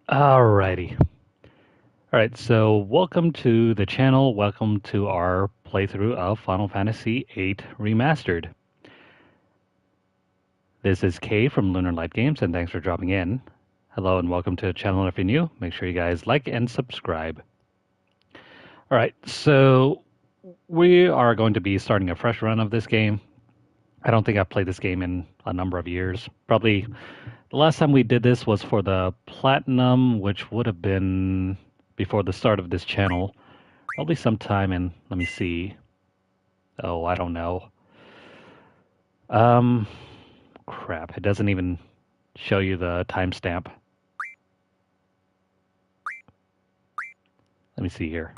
Alrighty. Alright, so welcome to the channel. Welcome to our playthrough of Final Fantasy VIII Remastered. This is Kay from Lunarlight Games, and thanks for dropping in. Hello and welcome to the channel if you're new. Make sure you guys like and subscribe. Alright, so we are going to be starting a fresh run of this game. I don't think I've played this game in a number of years. Probably the last time we did this was for the Platinum, which would have been before the start of this channel. Probably sometime in, let me see. Oh, I don't know. Um, Crap. It doesn't even show you the timestamp. Let me see here.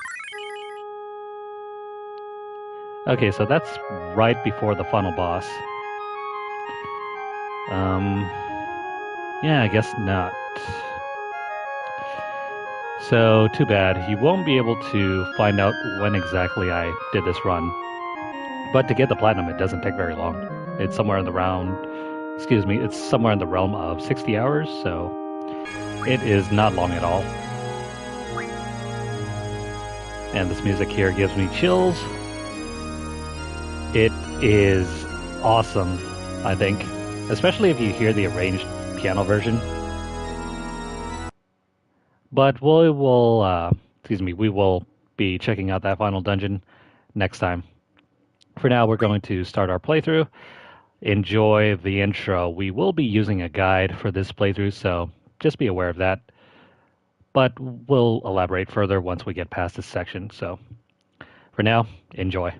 Okay, so that's right before the final boss. Um, yeah, I guess not. So, too bad. You won't be able to find out when exactly I did this run. But to get the platinum, it doesn't take very long. It's somewhere in the it's somewhere in the realm of 60 hours, so it is not long at all. And this music here gives me chills. It is awesome, I think, especially if you hear the arranged piano version. But we will be checking out that final dungeon next time. For now, we're going to start our playthrough. Enjoy the intro. We will be using a guide for this playthrough, so just be aware of that. But we'll elaborate further once we get past this section. So for now, enjoy.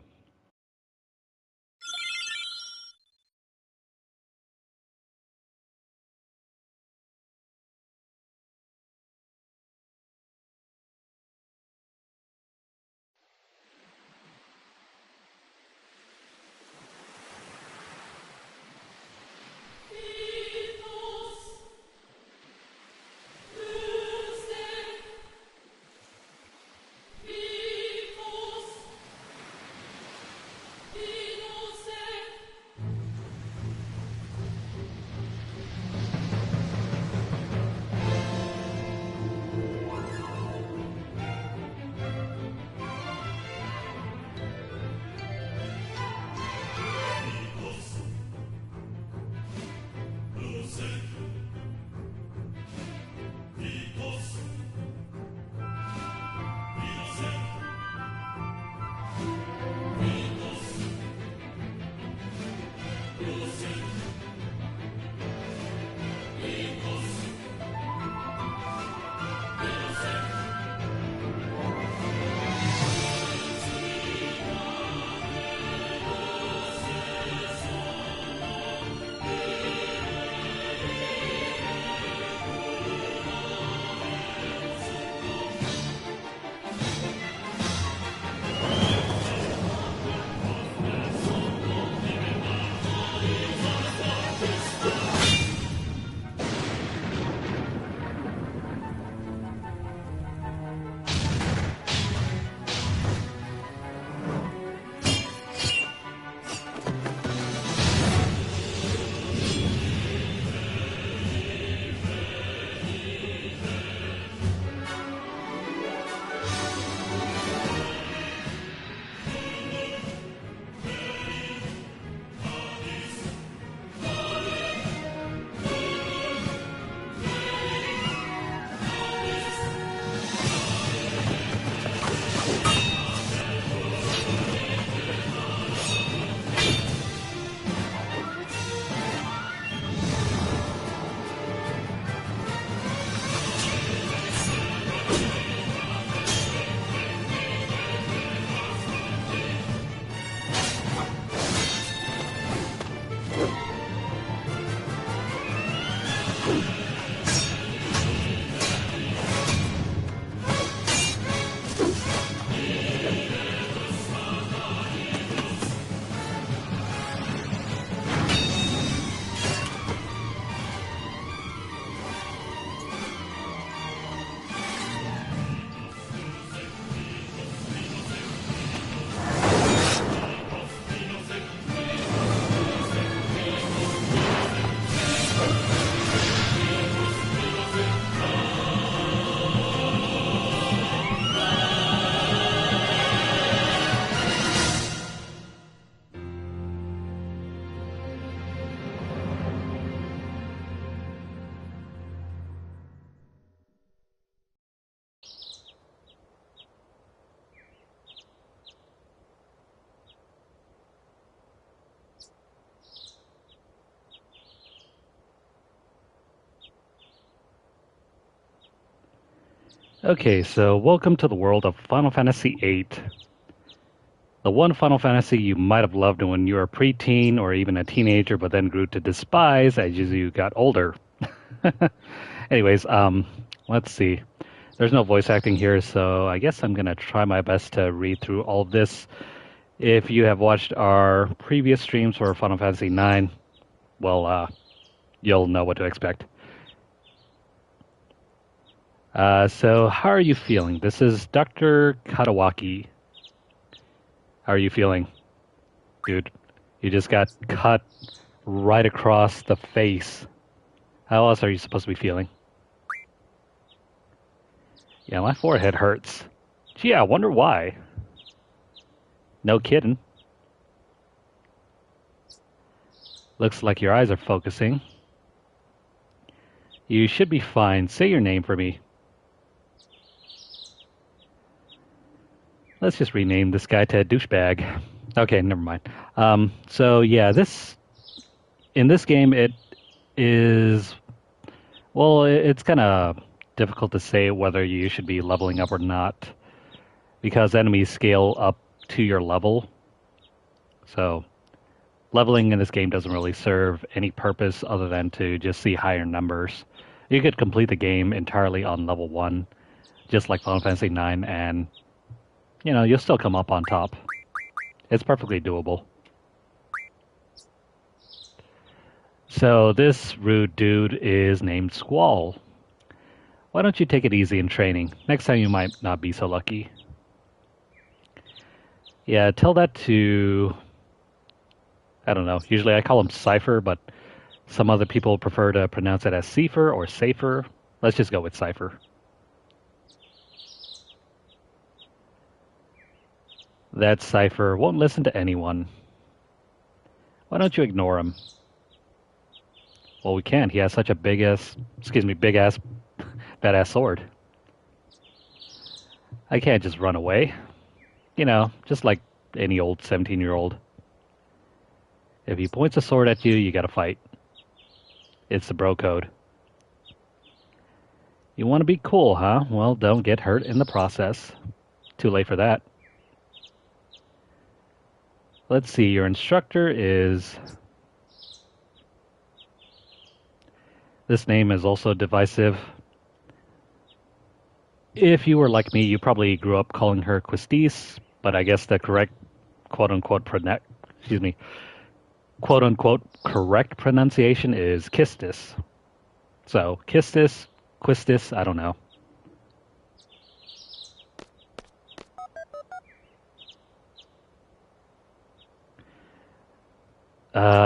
Okay, so welcome to the world of Final Fantasy VIII. The one Final Fantasy you might have loved when you were a preteen or even a teenager, but then grew to despise as you got older. Anyways, let's see. There's no voice acting here, so I guess I'm gonna try my best to read through all of this. If you have watched our previous streams for Final Fantasy IX, well, you'll know what to expect. So how are you feeling? This is Dr. Katawaki. How are you feeling? Dude, you just got cut right across the face. How else are you supposed to be feeling? Yeah, my forehead hurts. Gee, I wonder why. No kidding. Looks like your eyes are focusing. You should be fine. Say your name for me. Let's just rename this guy to douchebag. Okay, never mind. So yeah, in this game it is, well, it's kind of difficult to say whether you should be leveling up or not because enemies scale up to your level. So leveling in this game doesn't really serve any purpose other than to just see higher numbers. You could complete the game entirely on level 1, just like Final Fantasy IX, and you'll still come up on top. It's perfectly doable. So this rude dude is named Squall. Why don't you take it easy in training? Next time you might not be so lucky. Yeah, tell that to, I don't know, usually I call him Cypher, but some other people prefer to pronounce it as Cipher or Safer. Let's just go with Cypher. That Cypher won't listen to anyone. Why don't you ignore him? Well, we can't. He has such a big-ass badass sword. I can't just run away. Just like any old 17-year-old. If he points a sword at you, you gotta fight. It's the bro code. You want to be cool, huh? Well, don't get hurt in the process. Too late for that. Let's see, your instructor is... This name is also divisive. If you were like me, you probably grew up calling her Quistis, but I guess the correct quote-unquote quote-unquote correct pronunciation is Kistis. So, Kistis, Quistis, I don't know.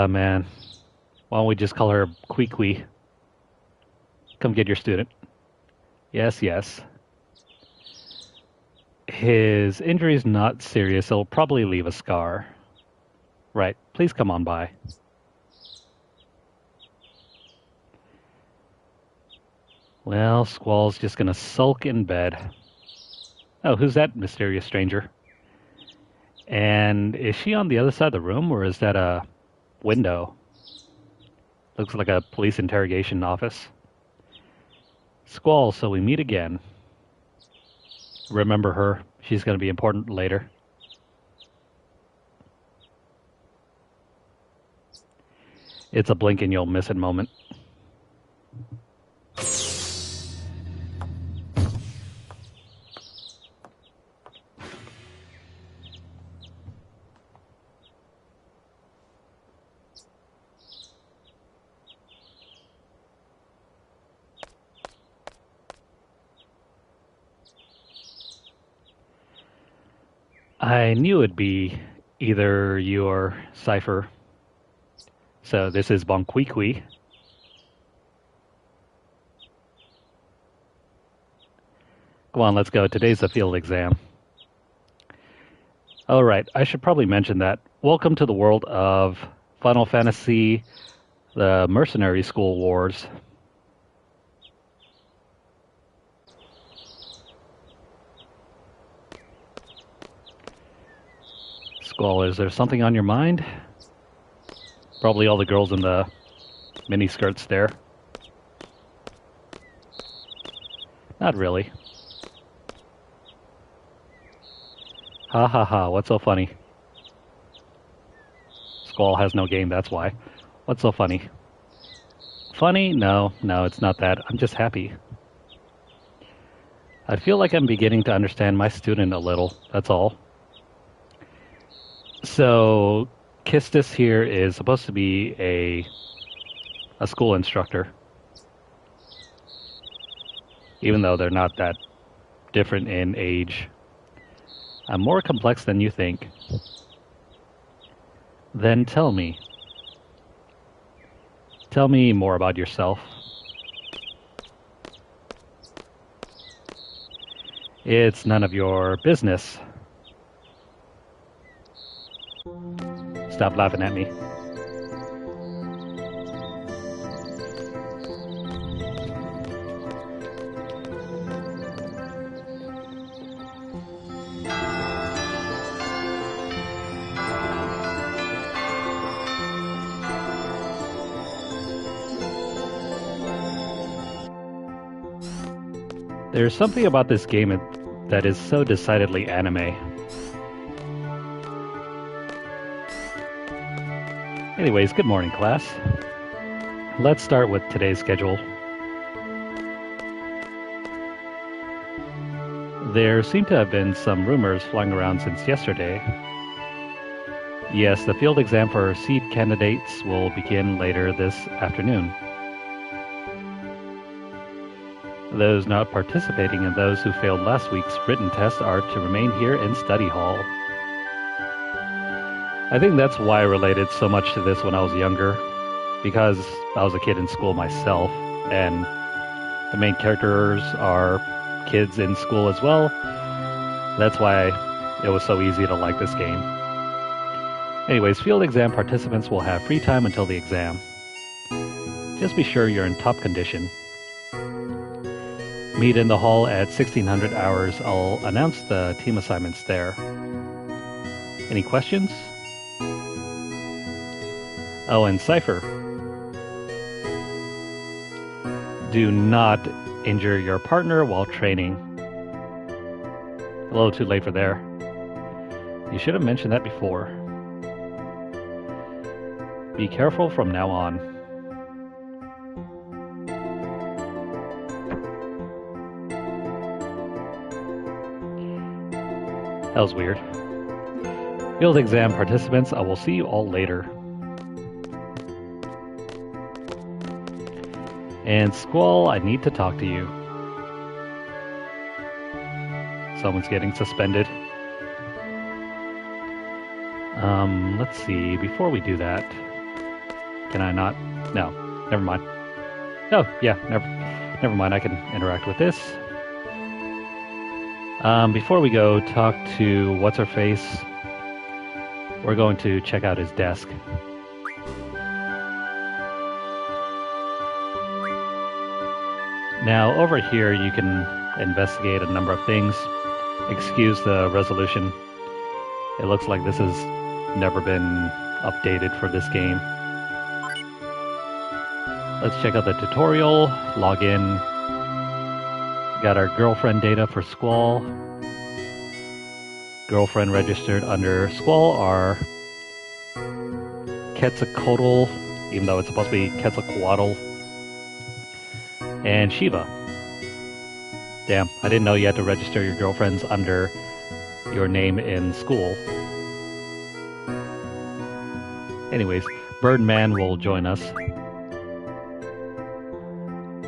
Man. Why don't we just call her Queequee? Come get your student. Yes, yes. His injury is not serious. It'll probably leave a scar. Right. Please come on by. Well, Squall's just gonna sulk in bed. Oh, who's that mysterious stranger? And is she on the other side of the room, or is that a window? Looks like a police interrogation office. Squall, so we meet again. Remember her. She's going to be important later. It's a blink and you'll miss it moment. I knew it'd be either you or Cypher. So this is Bonquiqui. Come on, let's go. Today's a field exam. All right, I should probably mention that. Welcome to the world of Final Fantasy, the Mercenary School Wars. Squall, is there something on your mind? Probably all the girls in the mini skirts there. Not really. Ha ha ha, what's so funny? Squall has no game, that's why. What's so funny? Funny? No, it's not that. I'm just happy. I feel like I'm beginning to understand my student a little, that's all. So, Kistis here is supposed to be a school instructor. Even though they're not that different in age. I'm more complex than you think. Then tell me. Tell me more about yourself. It's none of your business. Stop laughing at me. There's something about this game that is so decidedly anime. Anyways, good morning, class. Let's start with today's schedule. There seem to have been some rumors flying around since yesterday. Yes, the field exam for seed candidates will begin later this afternoon. Those not participating and those who failed last week's written test are to remain here in study hall. I think that's why I related so much to this when I was younger, because I was a kid in school myself, and the main characters are kids in school as well. That's why it was so easy to like this game. Anyways, field exam participants will have free time until the exam. Just be sure you're in top condition. Meet in the hall at 1600 hours. I'll announce the team assignments there. Any questions? Oh, and Cypher. Do not injure your partner while training. A little too late for there. You should have mentioned that before. Be careful from now on. That was weird. Field exam participants, I will see you all later. And Squall, I need to talk to you. Someone's getting suspended. Let's see, before we do that, can I not? No, never mind. Oh, yeah, never mind, I can interact with this. Before we go talk to What's-Her-Face, we're going to check out his desk. Now, over here you can investigate a number of things. Excuse the resolution. It looks like this has never been updated for this game. Let's check out the tutorial, log in. Got our girlfriend data for Squall. Girlfriend registered under Squall are Quetzalcoatl, even though it's supposed to be Quetzalcoatl, and Shiva. Damn, I didn't know you had to register your girlfriends under your name in school. Anyways, Birdman will join us.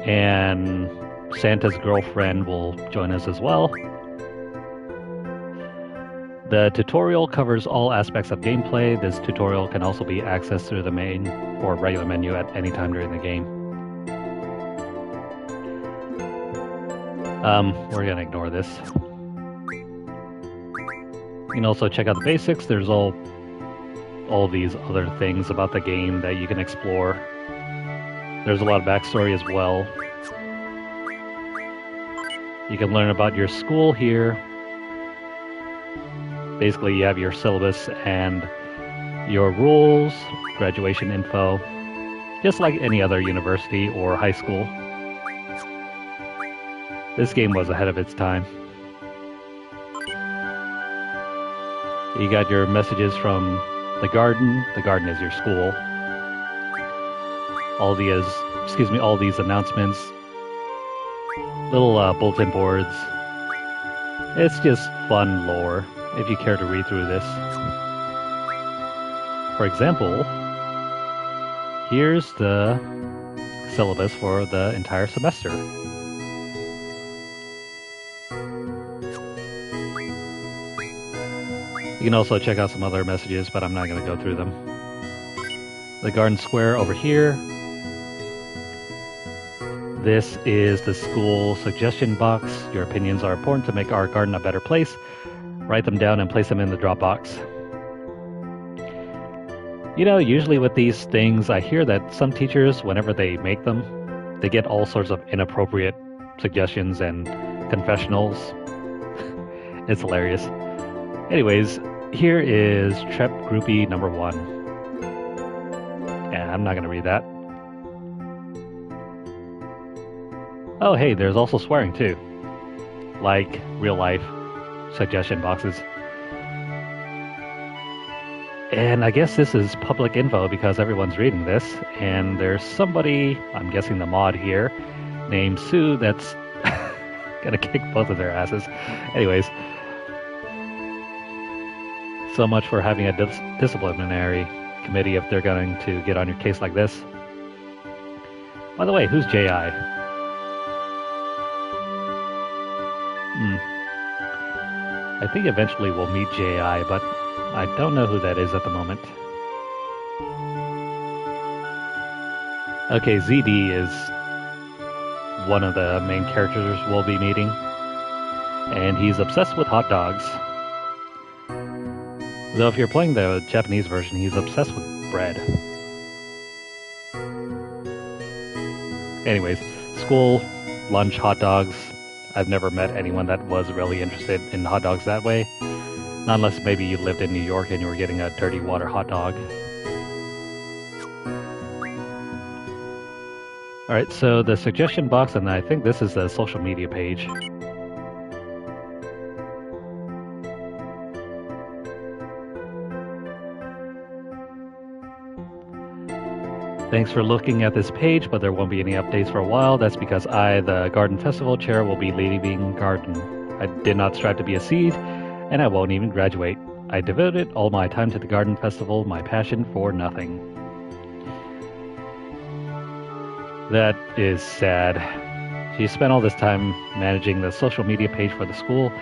And Santa's girlfriend will join us as well. The tutorial covers all aspects of gameplay. This tutorial can also be accessed through the main or regular menu at any time during the game. We're gonna ignore this. You can also check out the basics. There's all these other things about the game that you can explore. There's a lot of backstory as well. You can learn about your school here. Basically, you have your syllabus and your rules, graduation info, just like any other university or high school. This game was ahead of its time. You got your messages from the garden. The garden is your school. All these announcements, little bulletin boards. It's just fun lore if you care to read through this. For example, here's the syllabus for the entire semester. You can also check out some other messages, but I'm not going to go through them. The garden square over here. This is the school suggestion box. Your opinions are important to make our garden a better place. Write them down and place them in the Dropbox. You know, usually with these things, I hear that some teachers, whenever they make them, they get all sorts of inappropriate suggestions and confessionals. It's hilarious. Anyways, here is Trep Groupie number 1. Yeah, I'm not going to read that. Oh, hey, there's also swearing too. Like real life suggestion boxes. And I guess this is public info because everyone's reading this. And there's somebody, I'm guessing the mod here, named Sue that's gonna kick both of their asses. Anyways. So much for having a disciplinary committee if they're going to get on your case like this. By the way, who's J.I.? I think eventually we'll meet J.I., but I don't know who that is at the moment. Okay, ZD is one of the main characters we'll be meeting. And he's obsessed with hot dogs. Though if you're playing the Japanese version, he's obsessed with bread. Anyways, school, lunch, hot dogs. I've never met anyone that was really interested in hot dogs that way. Not unless maybe you lived in New York and you were getting a dirty water hot dog. Alright, so the suggestion box, and I think this is the social media page. Thanks for looking at this page, but there won't be any updates for a while. That's because I, the Garden Festival Chair, will be leaving Garden. I did not strive to be a seed, and I won't even graduate. I devoted all my time to the Garden Festival, my passion for nothing. That is sad. She spent all this time managing the social media page for the school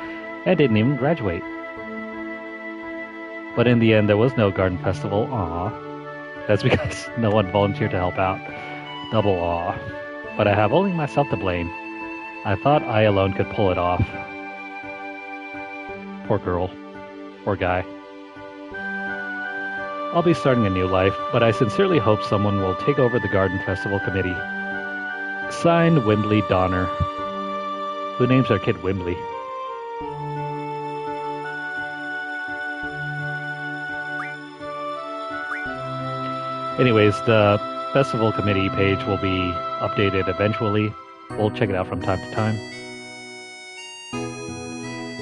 and didn't even graduate. But in the end, there was no Garden Festival. Aww. That's because no one volunteered to help out. Double awe. But I have only myself to blame. I thought I alone could pull it off. Poor girl. Poor guy. I'll be starting a new life, but I sincerely hope someone will take over the Garden Festival Committee. Signed, Wimbley Donner. Who names their kid Wimbley? Anyways, the festival committee page will be updated eventually. We'll check it out from time to time.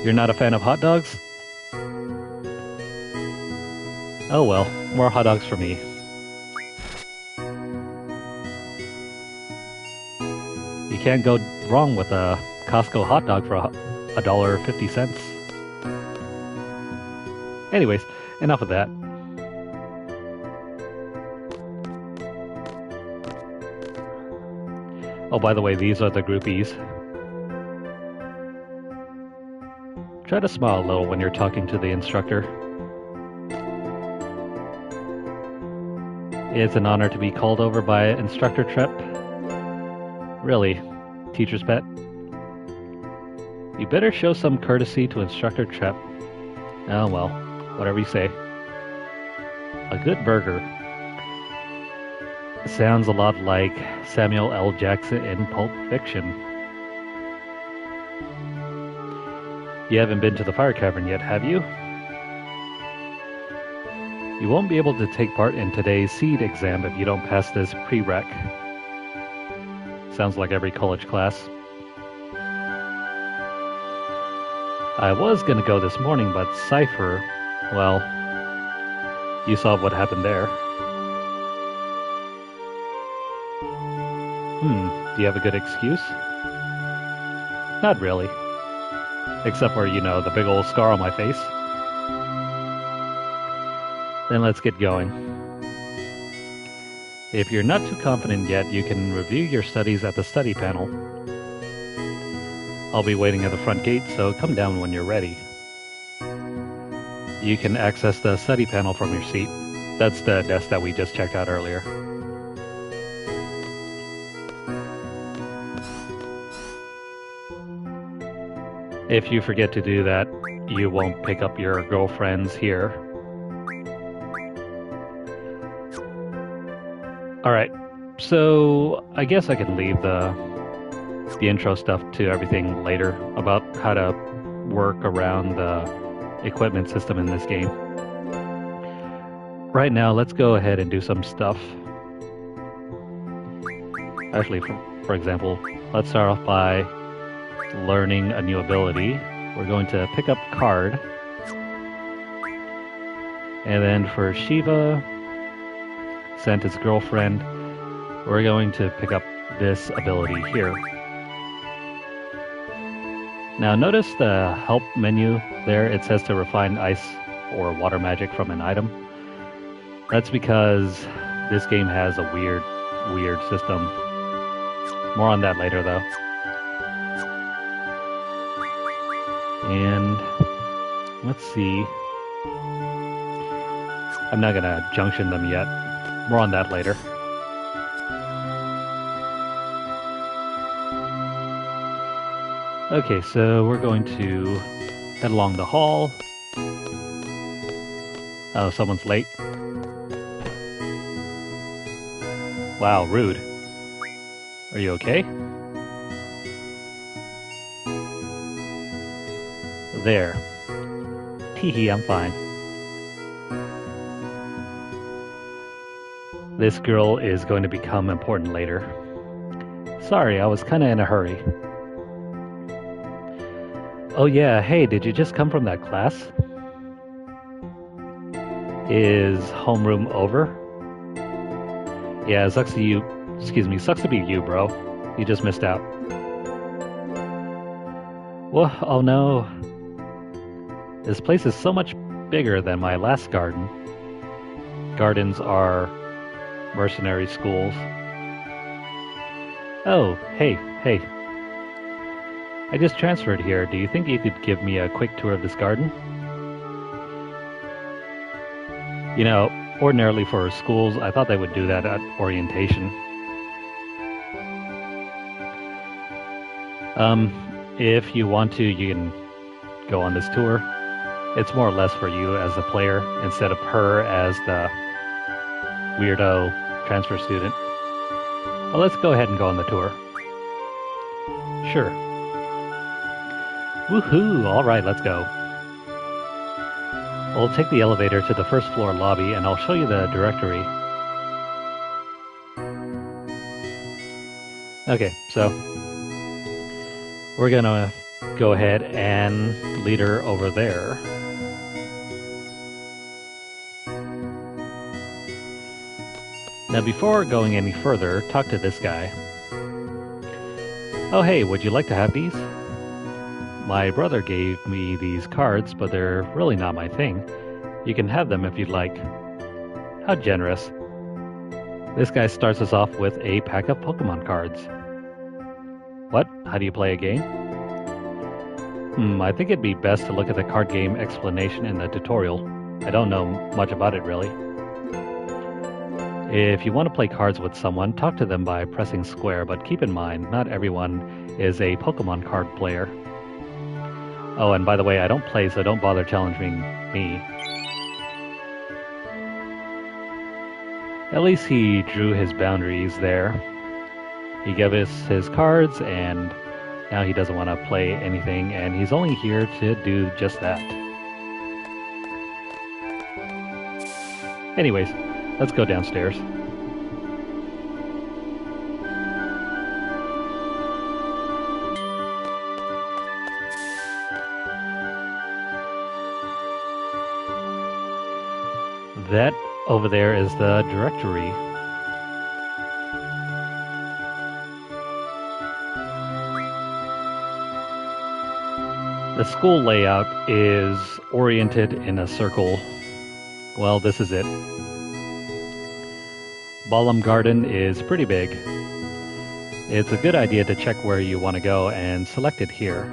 You're not a fan of hot dogs? Oh well, more hot dogs for me. You can't go wrong with a Costco hot dog for $1.50. Anyways, enough of that. Oh, by the way, these are the groupies. Try to smile a little when you're talking to the instructor. It's an honor to be called over by Instructor Trep. Really, teacher's pet. You better show some courtesy to Instructor Trep. Oh well, whatever you say. A good burger. Sounds a lot like Samuel L. Jackson in Pulp Fiction. You haven't been to the fire cavern yet, have you? You won't be able to take part in today's seed exam if you don't pass this prereq. Sounds like every college class. I was gonna go this morning, but Cypher, Well, you saw what happened there. Do you have a good excuse? Not really. Except for, the big old scar on my face. Then let's get going. If you're not too confident yet, you can review your studies at the study panel. I'll be waiting at the front gate, so come down when you're ready. You can access the study panel from your seat. That's the desk that we just checked out earlier. If you forget to do that, you won't pick up your girlfriends here. Alright, so I guess I can leave the intro stuff to everything later about how to work around the equipment system in this game. Right now, let's go ahead and do some stuff. Actually, for example, let's start off by learning a new ability. We're going to pick up card. And then for Shiva, Santa's girlfriend, we're going to pick up this ability here. Now notice the help menu there. It says to refine ice or water magic from an item. That's because this game has a weird system. More on that later though. And let's see. I'm not gonna junction them yet. More on that later. Okay, so we're going to head along the hall. Oh, someone's late. Wow, rude. Are you okay? There. Teehee, I'm fine. This girl is going to become important later. Sorry, I was kinda in a hurry. Oh yeah, hey, did you just come from that class? Is homeroom over? Yeah, sucks to be you, bro. You just missed out. Whoa, oh no. This place is so much bigger than my last garden. Gardens are mercenary schools. Oh, hey. I just transferred here. Do you think you could give me a quick tour of this garden? You know, ordinarily for schools, I thought they would do that at orientation. If you want to, you can go on this tour. It's more or less for you as a player, instead of her as the weirdo transfer student. Well, let's go ahead and go on the tour. Sure. Woohoo! Alright, let's go. We'll take the elevator to the first floor lobby and I'll show you the directory. Okay, so we're gonna go ahead and lead her over there. Now before going any further, talk to this guy. Oh hey, would you like to have these? My brother gave me these cards, but they're really not my thing. You can have them if you'd like. How generous. This guy starts us off with a pack of Pokemon cards. What? How do you play a game? I think it'd be best to look at the card game explanation in the tutorial. I don't know much about it really. If you want to play cards with someone, talk to them by pressing square, but keep in mind, not everyone is a Pokemon card player. Oh, and by the way, I don't play, so don't bother challenging me. At least he drew his boundaries there. He gave us his cards, and now he doesn't want to play anything, and he's only here to do just that. Anyways, let's go downstairs. That over there is the directory. The school layout is oriented in a circle. Well, this is it. Ballum Garden is pretty big. It's a good idea to check where you want to go and select it here.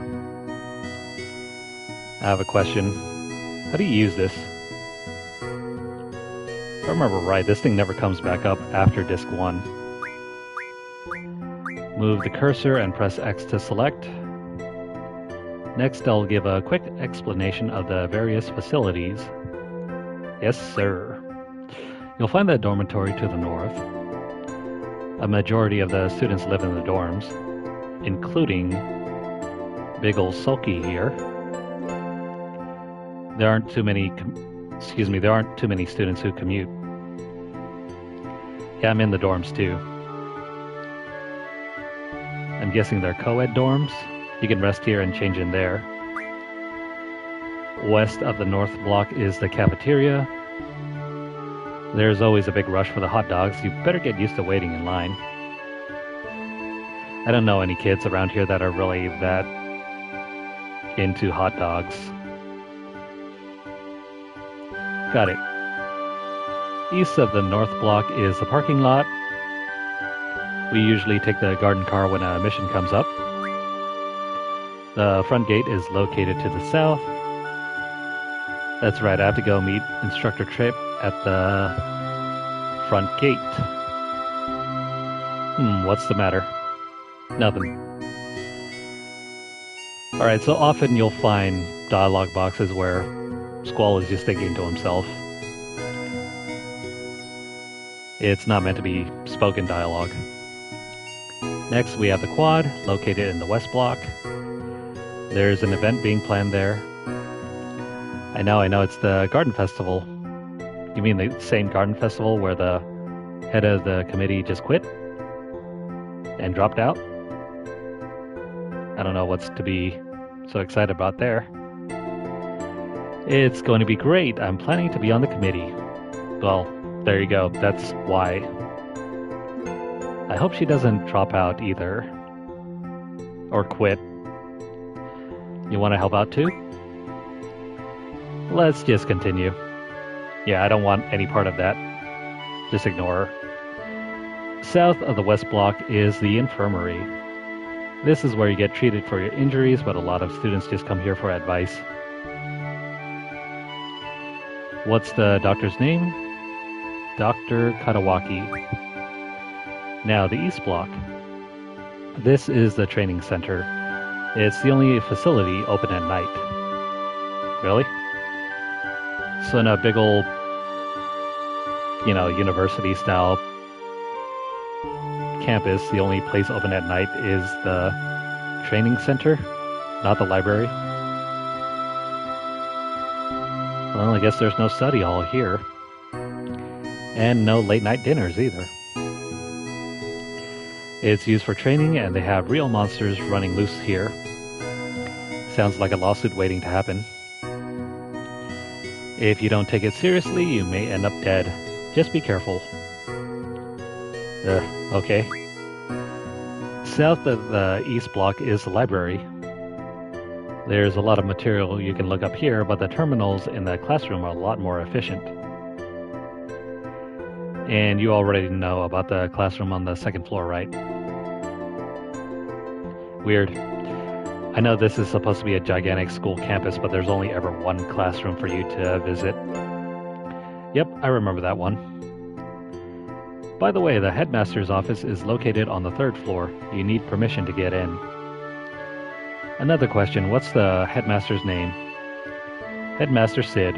I have a question. How do you use this? If I remember right, this thing never comes back up after disc 1. Move the cursor and press X to select. Next, I'll give a quick explanation of the various facilities. Yes, sir. You'll find the dormitory to the north. A majority of the students live in the dorms, including big ol' Sulky here. There aren't too many students who commute. Yeah, I'm in the dorms too. I'm guessing they're co-ed dorms. You can rest here and change in there. West of the north block is the cafeteria. There's always a big rush for the hot dogs. You better get used to waiting in line. I don't know any kids around here that are really that into hot dogs. Got it. East of the north block is the parking lot. We usually take the garden car when a mission comes up. The front gate is located to the south. That's right, I have to go meet Instructor Trip at the front gate. What's the matter? Nothing. Alright, so often you'll find dialogue boxes where Squall is just thinking to himself. It's not meant to be spoken dialogue. Next, we have the quad, located in the west block. There's an event being planned there. I know, it's the garden festival. You mean the same garden festival where the head of the committee just quit? And dropped out? I don't know what's to be so excited about there. It's going to be great. I'm planning to be on the committee. Well, there you go. That's why. I hope she doesn't drop out either. Or quit. You want to help out too? Let's just continue. Yeah, I don't want any part of that. Just ignore her. South of the west block is the infirmary. This is where you get treated for your injuries, but a lot of students just come here for advice. What's the doctor's name? Dr. Katawaki. Now, the East Block. This is the training center. It's the only facility open at night. Really? So in a big old, university-style campus, the only place open at night is the training center, not the library. Well, I guess there's no study hall here. And no late-night dinners either. It's used for training, and they have real monsters running loose here. Sounds like a lawsuit waiting to happen. If you don't take it seriously, you may end up dead. Just be careful. Okay. South of the East Block is the library. There's a lot of material you can look up here, but the terminals in the classroom are a lot more efficient. And you already know about the classroom on the second floor, right? Weird. I know this is supposed to be a gigantic school campus, but there's only ever one classroom for you to visit. Yep, I remember that one. By the way, the headmaster's office is located on the third floor. You need permission to get in. Another question, what's the headmaster's name? Headmaster Sid.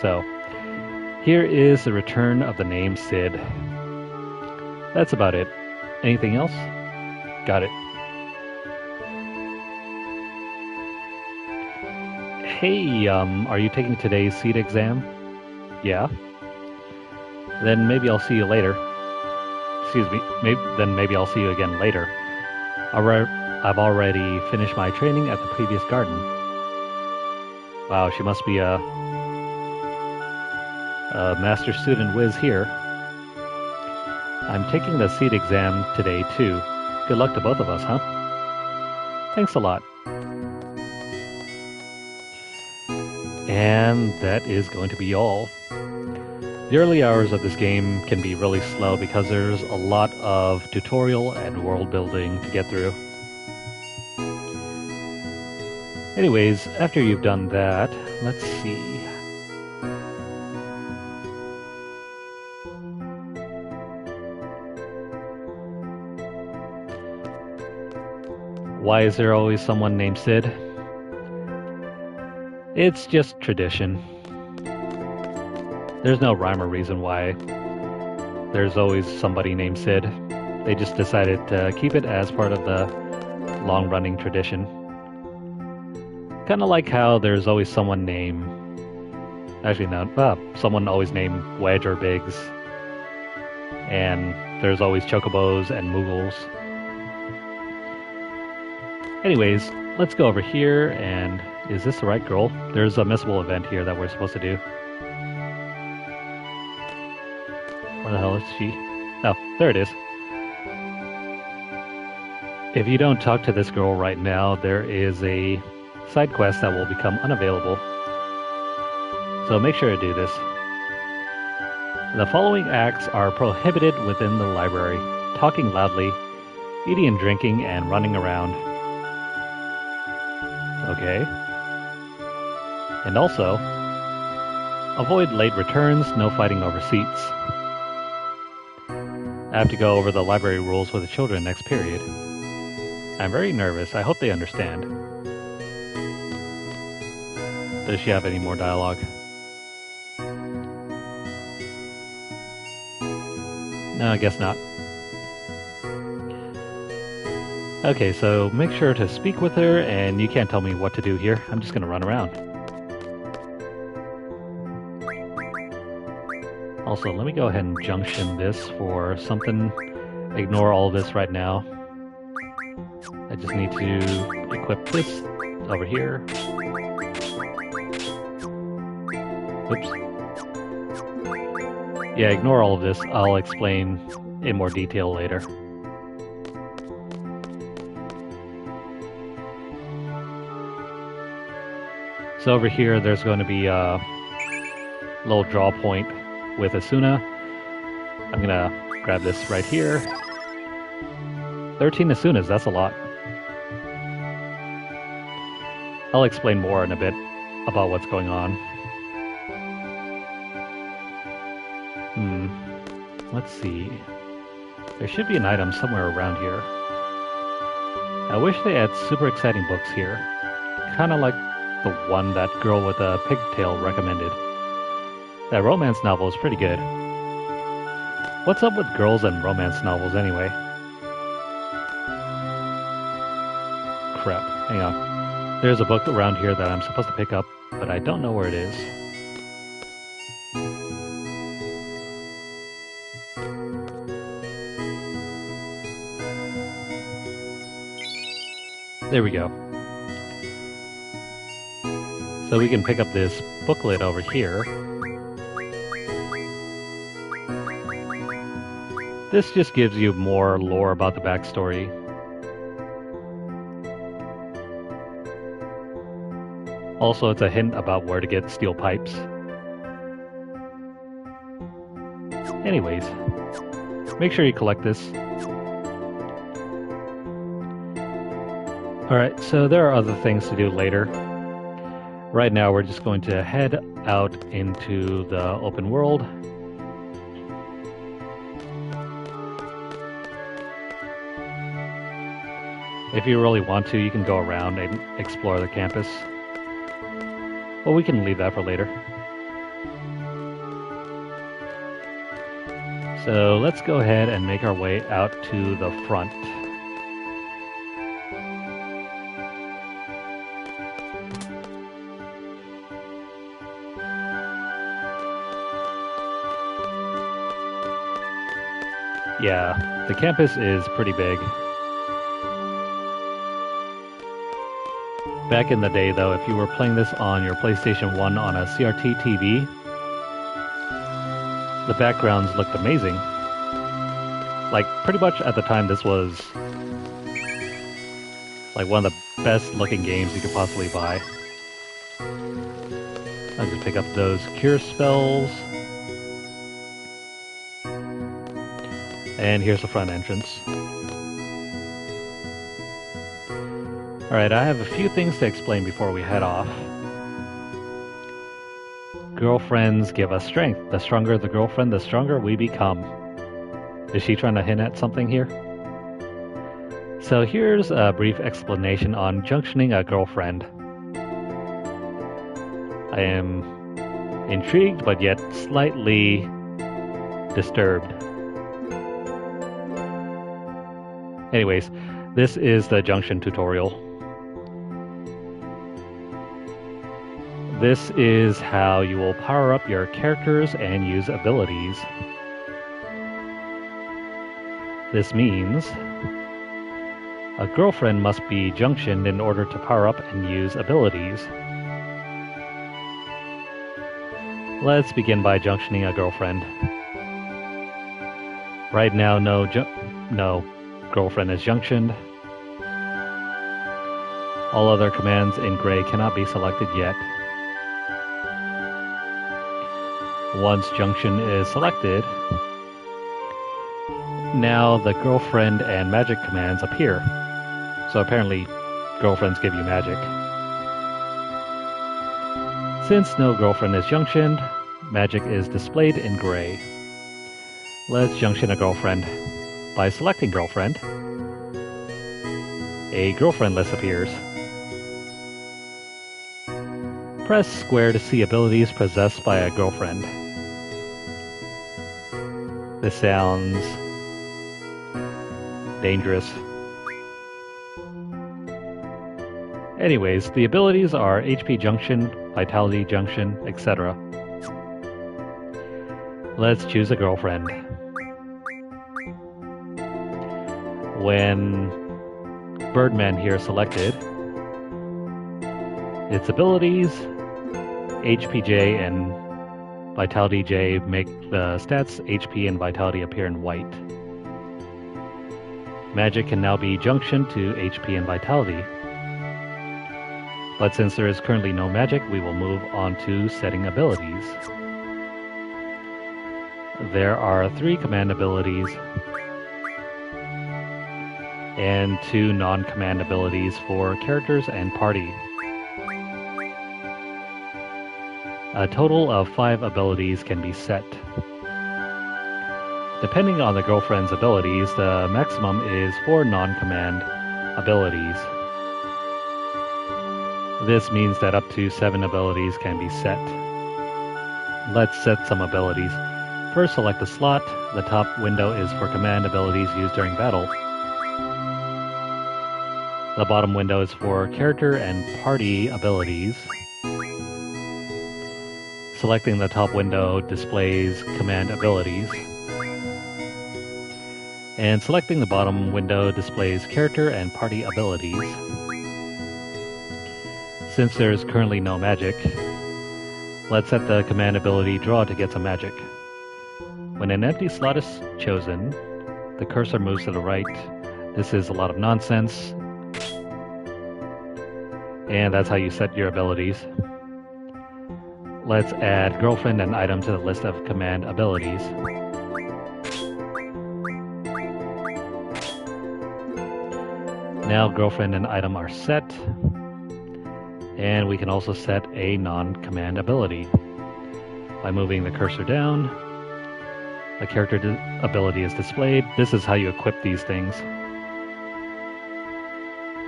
So, here is the return of the name Sid. That's about it. Anything else? Got it. Hey, are you taking today's seat exam? Yeah? Then maybe I'll see you later. Excuse me, maybe I'll see you again later. I've already finished my training at the previous garden. Wow, she must be a Master Student Wiz here. I'm taking the seat exam today too. Good luck to both of us, huh? Thanks a lot. And that is going to be all. The early hours of this game can be really slow because there's a lot of tutorial and world building to get through. Anyways, after you've done that, let's see. Why is there always someone named Sid? It's just tradition. There's no rhyme or reason why there's always somebody named Sid. They just decided to keep it as part of the long-running tradition. Kind of like how there's always someone named... Actually, no. Someone always named Wedge or Biggs. And there's always Chocobos and Moogles. Anyways, let's go over here and... Is this the right girl? There's a missable event here that we're supposed to do. Where the hell is she? Oh, there it is. If you don't talk to this girl right now, there is a side quest that will become unavailable. So make sure to do this. The following acts are prohibited within the library: talking loudly, eating and drinking, and running around. Okay. And also, avoid late returns, no fighting over seats. I have to go over the library rules with the children next period. I'm very nervous. I hope they understand. Does she have any more dialogue? No, I guess not. Okay, so make sure to speak with her, and you can't tell me what to do here. I'm just gonna run around. Also, let me go ahead and junction this for something. Ignore all this right now. I just need to equip this over here. Oops. Yeah, ignore all of this. I'll explain in more detail later. So over here, there's going to be a little draw point with Asuna. I'm gonna grab this right here. 13 Asunas, that's a lot. I'll explain more in a bit about what's going on. Let's see. There should be an item somewhere around here. I wish they had super exciting books here. Kinda like the one that girl with a pigtail recommended. That romance novel is pretty good. What's up with girls and romance novels anyway? Crap, hang on. There's a book around here that I'm supposed to pick up, but I don't know where it is. There we go. So we can pick up this booklet over here. This just gives you more lore about the backstory. Also, it's a hint about where to get steel pipes. Anyways, make sure you collect this. Alright, so there are other things to do later. Right now, we're just going to head out into the open world. If you really want to, you can go around and explore the campus. Well, we can leave that for later. So let's go ahead and make our way out to the front. Yeah, the campus is pretty big. Back in the day, though, if you were playing this on your PlayStation 1 on a CRT TV, The backgrounds looked amazing. Like, pretty much at the time, this was like one of the best looking games you could possibly buy. I'll just pick up those cure spells. And here's the front entrance. Alright, I have a few things to explain before we head off. Girlfriends give us strength. The stronger the girlfriend, the stronger we become. Is she trying to hint at something here? So here's a brief explanation on junctioning a girlfriend. I am intrigued, but yet slightly disturbed. Anyways, this is the junction tutorial. This is how you will power up your characters and use abilities. This means a girlfriend must be junctioned in order to power up and use abilities. Let's begin by junctioning a girlfriend. Right now, no girlfriend is junctioned. All other commands in gray cannot be selected yet. Once junction is selected, now the girlfriend and magic commands appear. So apparently, girlfriends give you magic. Since no girlfriend is junctioned, magic is displayed in gray. Let's junction a girlfriend. By selecting girlfriend, a girlfriend list appears. Press square to see abilities possessed by a girlfriend. This sounds dangerous. Anyways, the abilities are HP Junction, Vitality Junction, etc. Let's choose a girlfriend. When Birdman here selected, its abilities, HPJ and Vitality J make the stats HP and Vitality appear in white. Magic can now be junctioned to HP and Vitality. But since there is currently no magic, we will move on to setting abilities. There are 3 command abilities and 2 non-command abilities for characters and party. A total of 5 abilities can be set. Depending on the girlfriend's abilities, the maximum is 4 non-command abilities. This means that up to 7 abilities can be set. Let's set some abilities. First, select a slot. The top window is for command abilities used during battle. The bottom window is for character and party abilities. Selecting the top window displays command abilities. And selecting the bottom window displays character and party abilities. Since there is currently no magic, let's set the command ability draw to get some magic. When an empty slot is chosen, the cursor moves to the right. This is a lot of nonsense. And that's how you set your abilities. Let's add girlfriend and item to the list of command abilities. Now girlfriend and item are set. And we can also set a non-command ability. By moving the cursor down, a character ability is displayed. This is how you equip these things.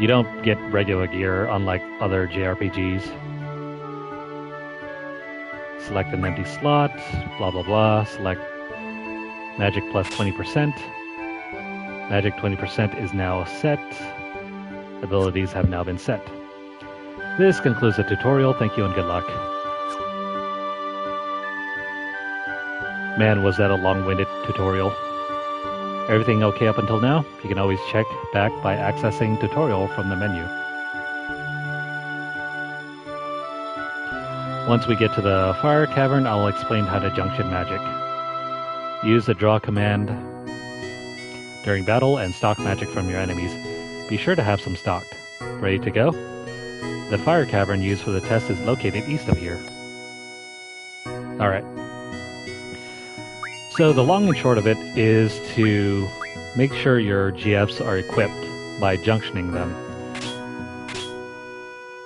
You don't get regular gear unlike other JRPGs. Select an empty slot, blah blah blah. Select magic plus 20%. Magic 20% is now set. Abilities have now been set. This concludes the tutorial. Thank you and good luck. Man, was that a long-winded tutorial. Everything okay up until now? You can always check back by accessing tutorial from the menu. Once we get to the fire cavern, I'll explain how to junction magic. Use the draw command during battle and stock magic from your enemies. Be sure to have some stocked. Ready to go? The fire cavern used for the test is located east of here. Alright. So the long and short of it is to make sure your GFs are equipped by junctioning them.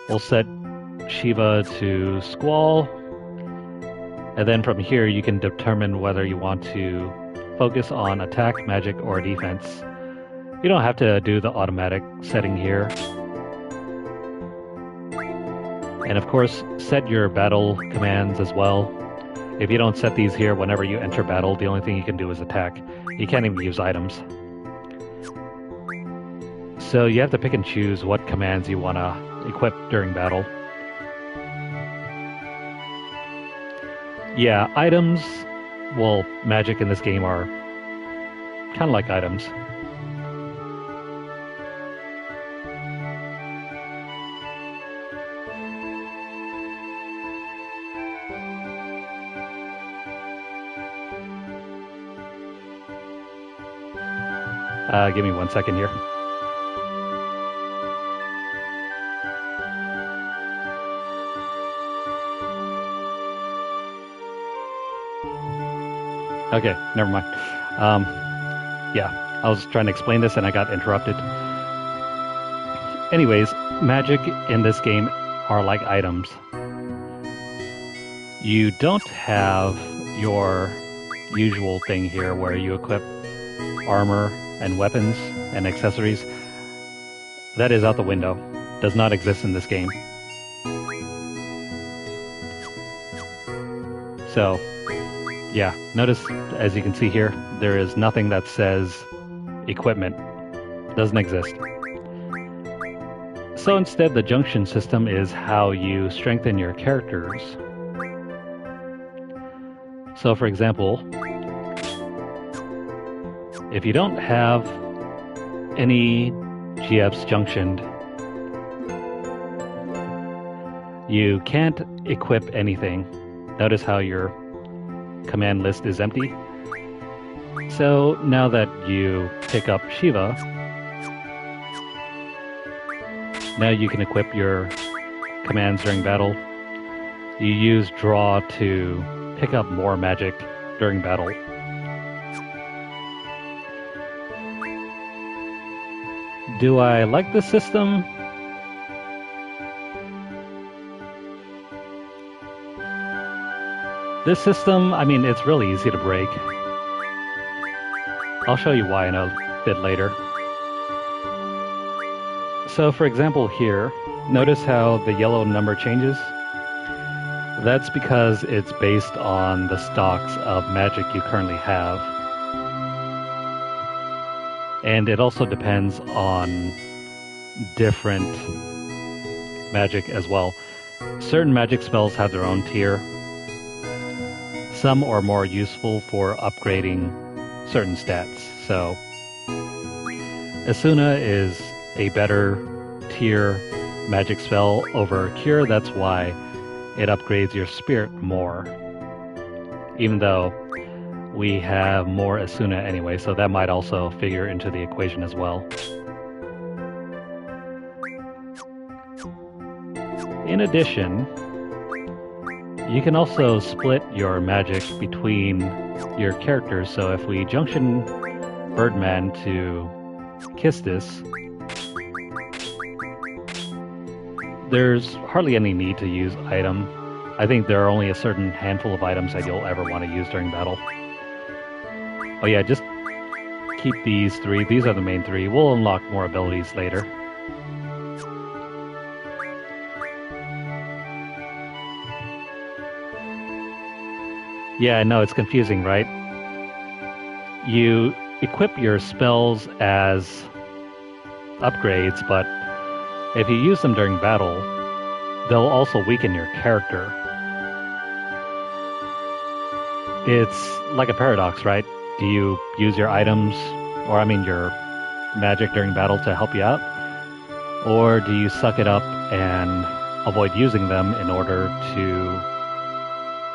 We'll set Shiva to Squall, and then from here you can determine whether you want to focus on attack, magic, or defense. You don't have to do the automatic setting here. And of course, set your battle commands as well. If you don't set these here, whenever you enter battle, the only thing you can do is attack. You can't even use items. So you have to pick and choose what commands you want to equip during battle. Yeah, items, well, magic in this game are kind of like items. Give me 1 second here. Okay, never mind. Yeah, I was trying to explain this and I got interrupted. Anyways, magic in this game are like items. You don't have your usual thing here where you equip armor and weapons and accessories. That is out the window. Does not exist in this game. So, yeah, notice, as you can see here, there is nothing that says equipment. Doesn't exist. So instead, the junction system is how you strengthen your characters. So for example, if you don't have any GFs junctioned, you can't equip anything. Notice how your command list is empty. So now that you pick up Shiva, now you can equip your commands during battle. You use draw to pick up more magic during battle. Do I like this system? This system, I mean, it's really easy to break. I'll show you why in a bit later. So for example here, notice how the yellow number changes? That's because it's based on the stocks of magic you currently have. And it also depends on different magic as well. Certain magic spells have their own tier. Some are more useful for upgrading certain stats. So Asuna is a better tier magic spell over Cure. That's why it upgrades your spirit more. Even though we have more Asuna anyway, so that might also figure into the equation as well. In addition, you can also split your magic between your characters. So if we junction Birdman to Kistis, there's hardly any need to use item. I think there are only a certain handful of items that you'll ever want to use during battle. Oh yeah, just keep these three. These are the main three. We'll unlock more abilities later. Yeah, I know, it's confusing, right? You equip your spells as upgrades, but if you use them during battle, they'll also weaken your character. It's like a paradox, right? Do you use your items, or I mean your magic during battle to help you out? Or do you suck it up and avoid using them in order to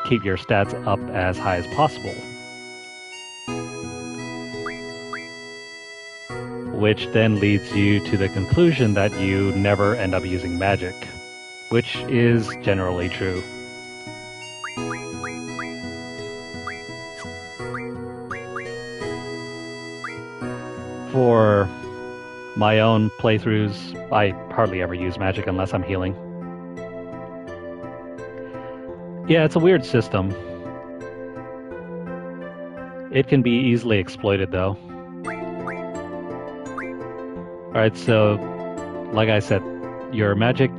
keep your stats up as high as possible? which then leads you to the conclusion that you never end up using magic, which is generally true. For my own playthroughs, I hardly ever use magic unless I'm healing. Yeah, it's a weird system. It can be easily exploited, though. Alright, so, like I said, your magic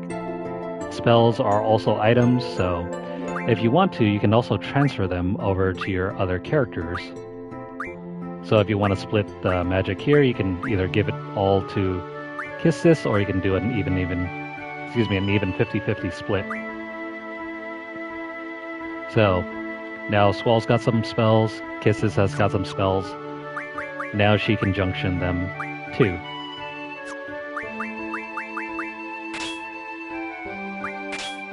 spells are also items, so if you want to, you can also transfer them over to your other characters. So if you want to split the magic here, you can either give it all to Kisses, or you can do an even 50-50 split. So, now Squall's got some spells, Kisses has got some spells. Now she can junction them too.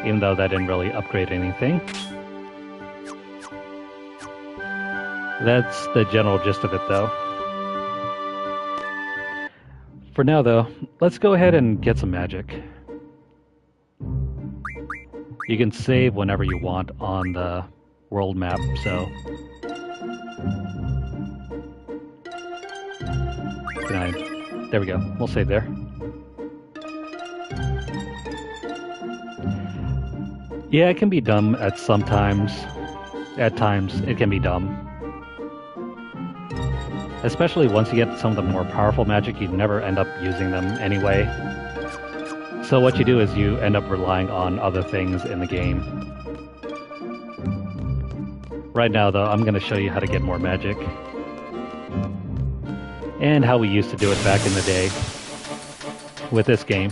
Even though that didn't really upgrade anything. That's the general gist of it, though. For now, though, let's go ahead and get some magic. You can save whenever you want on the world map, so... There we go. We'll save there. Yeah, it can be dumb at some times. At times, it can be dumb. Especially once you get some of the more powerful magic, you never end up using them anyway. So what you do is you end up relying on other things in the game. Right now, though, I'm going to show you how to get more magic. And how we used to do it back in the day with this game.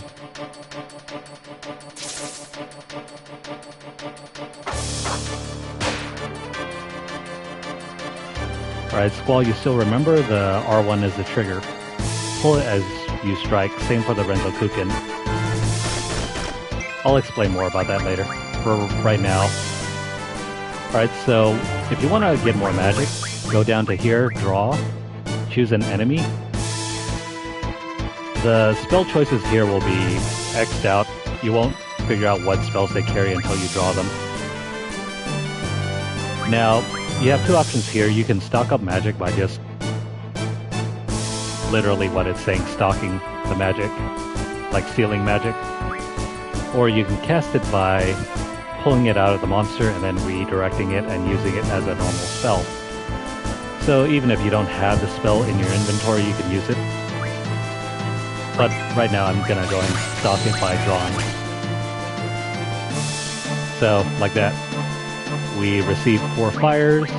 Alright, Squall, you still remember the R1 is the trigger. Pull it as you strike, same for the Renzokuken. I'll explain more about that later. For right now. Alright, so if you want to get more magic, go down to here, draw, choose an enemy. The spell choices here will be X'd out. You won't figure out what spells they carry until you draw them. Now, you have two options here. You can stock up magic by just literally what it's saying, stocking the magic, like stealing magic. Or you can cast it by pulling it out of the monster and then redirecting it and using it as a normal spell. So even if you don't have the spell in your inventory, you can use it. But right now I'm gonna go and stock it by drawing. So, like that. We receive 4 fires.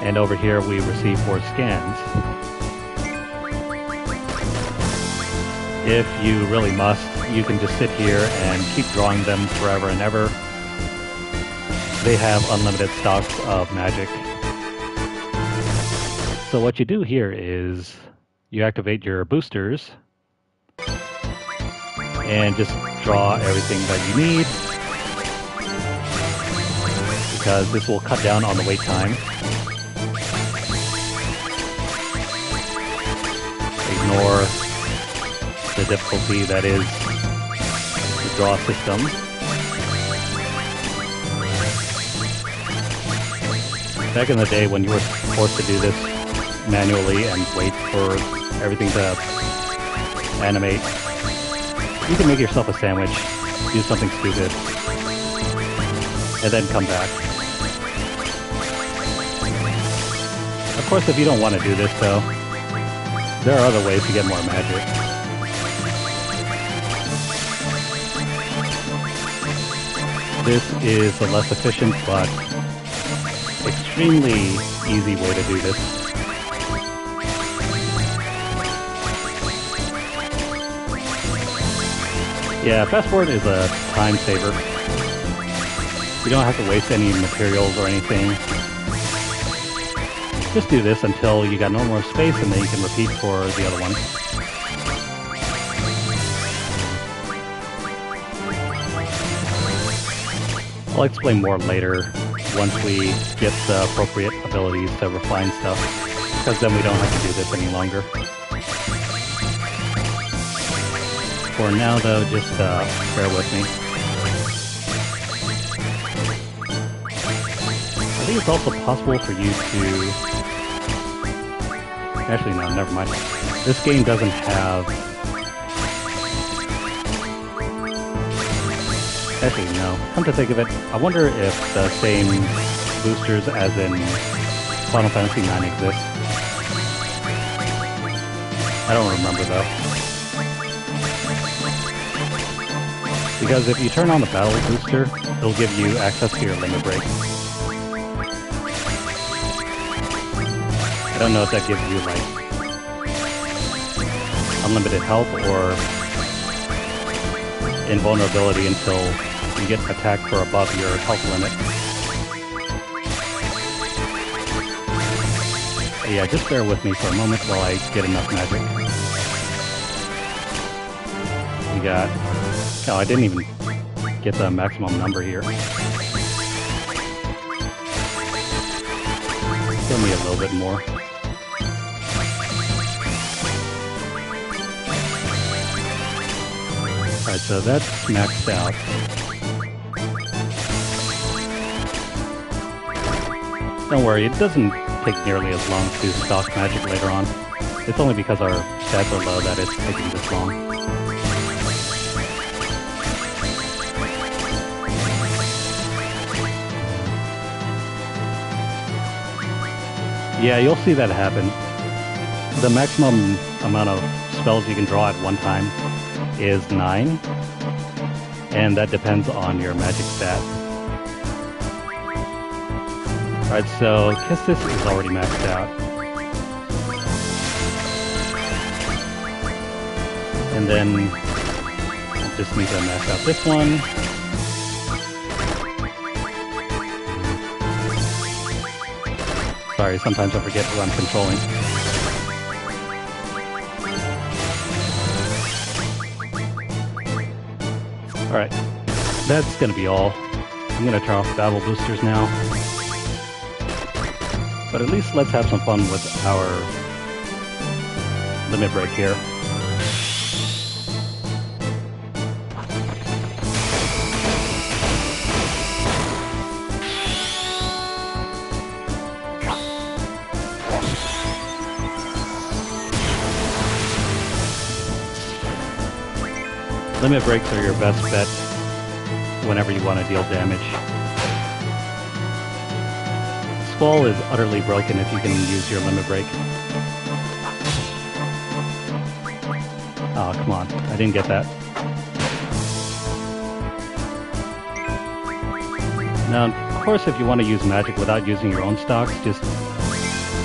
And over here we receive 4 scans. If you really must, you can just sit here and keep drawing them forever and ever. They have unlimited stocks of magic. So what you do here is you activate your boosters and just draw everything that you need, because this will cut down on the wait time. Ignore the difficulty that is the draw system. Back in the day when you were forced to do this manually and wait for everything to animate, you can make yourself a sandwich, do something stupid, and then come back. Of course, if you don't want to do this, though, there are other ways to get more magic. This is a less efficient, but extremely easy way to do this. Yeah, fast forward is a time saver. You don't have to waste any materials or anything. Just do this until you got no more space, and then you can repeat for the other one. I'll explain more later once we get the appropriate abilities to refine stuff, because then we don't have to do this any longer. For now, though, just bear with me. I think it's also possible for you to... Actually, no, never mind. This game doesn't have... Actually, no. Come to think of it, I wonder if the same boosters as in Final Fantasy IX exist. I don't remember, though. Because if you turn on the battle booster, it'll give you access to your limit break. I don't know if that gives you, like, unlimited health or invulnerability until you get attacked for above your health limit. But yeah, just bear with me for a moment while I get enough magic. We got... Oh, I didn't even get the maximum number here. Give me a little bit more. Alright, so that's maxed out. Don't worry, it doesn't take nearly as long to stock magic later on. It's only because our stats are low that it's taking this long. Yeah, you'll see that happen. The maximum amount of spells you can draw at one time is 9, and that depends on your magic stat. Alright, so Kistis is already maxed out. And then I just need to max out this one. Sorry, sometimes I forget who I'm controlling. Alright, that's gonna be all. I'm gonna turn off the battle boosters now. But at least let's have some fun with our limit break here. Limit breaks are your best bet whenever you want to deal damage. Squall is utterly broken if you can use your limit break. Oh, come on. I didn't get that. Now, of course, if you want to use magic without using your own stocks, just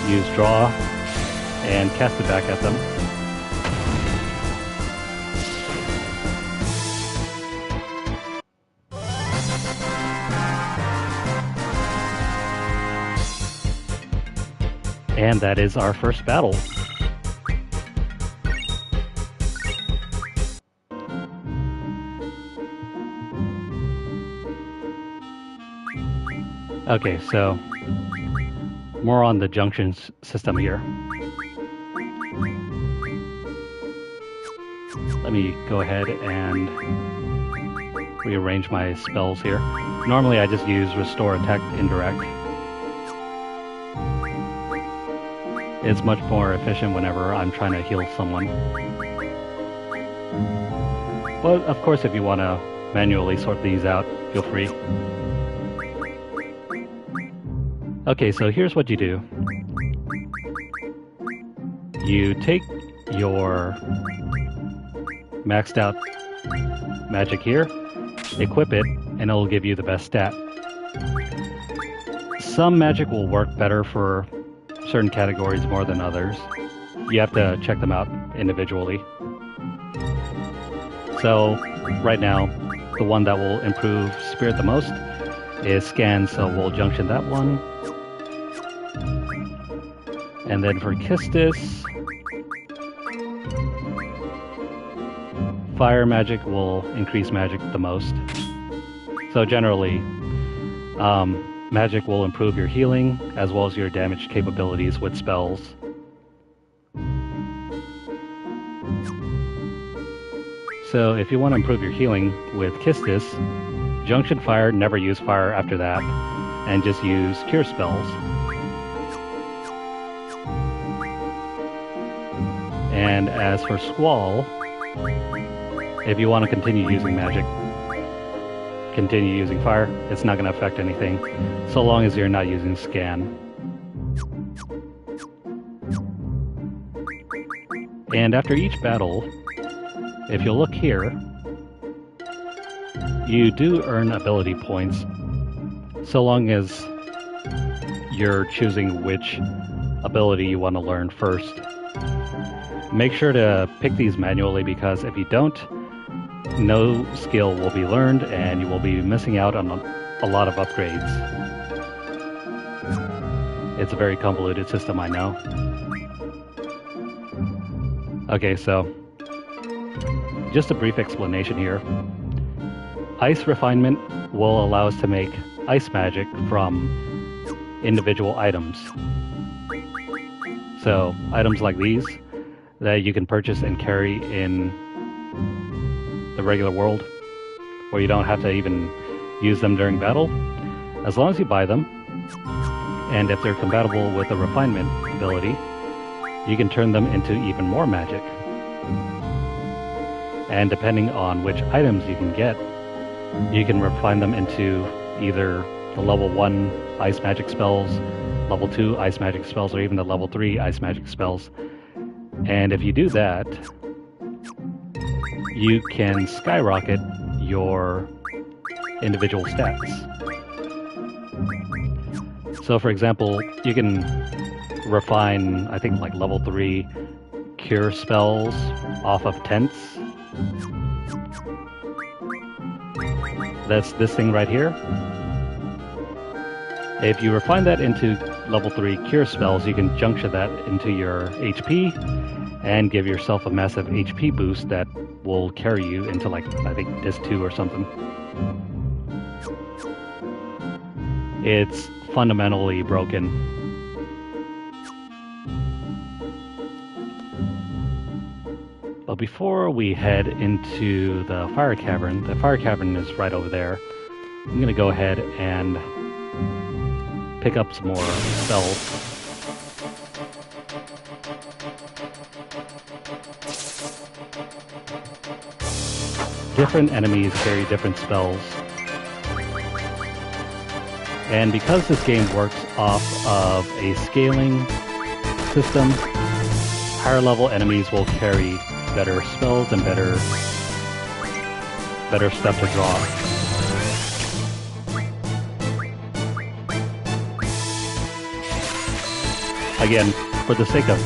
use draw and cast it back at them. And that is our first battle. Okay, so more on the junction system here. Let me go ahead and rearrange my spells here. Normally I just use Restore, Attack, Indirect. It's much more efficient whenever I'm trying to heal someone. But of course, if you want to manually sort these out, feel free. Okay, so here's what you do. You take your maxed out magic here, equip it, and it'll give you the best stat. Some magic will work better for certain categories more than others. You have to check them out individually. So right now, the one that will improve Spirit the most is Scan, so we'll junction that one. And then for Kistis, Fire magic will increase magic the most. So generally, magic will improve your healing as well as your damage capabilities with spells. So if you want to improve your healing with Kistis, Junction Fire, never use fire after that, and just use cure spells. And as for Squall, if you want to continue using magic, continue using fire. It's not going to affect anything, so long as you're not using scan. And after each battle, if you look here, you do earn ability points, so long as you're choosing which ability you want to learn first. Make sure to pick these manually, because if you don't, no skill will be learned and you will be missing out on a lot of upgrades. It's a very convoluted system, I know. Okay, so just a brief explanation here. Ice refinement will allow us to make ice magic from individual items. So items like these that you can purchase and carry in the regular world, where you don't have to even use them during battle. As long as you buy them, and if they're compatible with the refinement ability, you can turn them into even more magic. And depending on which items you can get, you can refine them into either the level 1 ice magic spells, level 2 ice magic spells, or even the level 3 ice magic spells. And if you do that, you can skyrocket your individual stats. So for example, you can refine, I think, like level 3 cure spells off of tents. That's this thing right here. If you refine that into level 3 cure spells, you can junction that into your HP and give yourself a massive HP boost that will carry you into, like, I think Disc 2 or something. It's fundamentally broken. But before we head into the fire cavern is right over there. I'm going to go ahead and pick up some more spells. Different enemies carry different spells. And because this game works off of a scaling system, higher level enemies will carry better spells and better stuff to draw. Again, for the sake of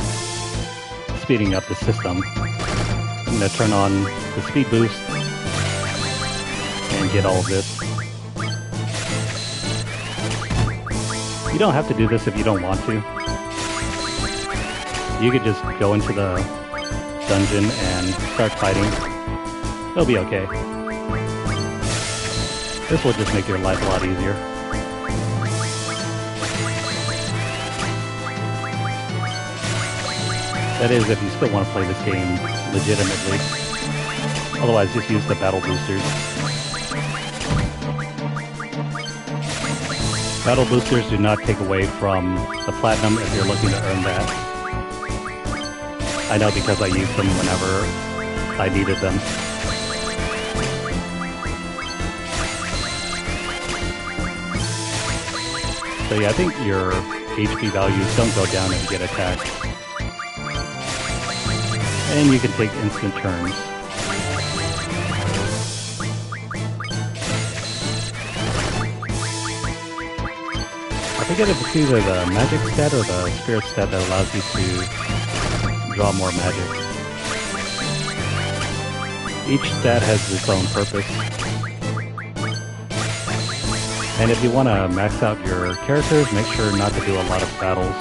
speeding up the system, I'm going to turn on the speed boost and get all of this. You don't have to do this if you don't want to. You could just go into the dungeon and start fighting. It'll be okay. This will just make your life a lot easier. That is, if you still want to play this game legitimately. Otherwise, just use the battle boosters. Battle boosters do not take away from the platinum if you're looking to earn that. I know, because I used them whenever I needed them. So yeah, I think your HP values don't go down if you get attacked. And you can take instant turns. I forget if it's either the magic stat or the spirit stat that allows you to draw more magic. Each stat has its own purpose. And if you want to max out your characters, make sure not to do a lot of battles.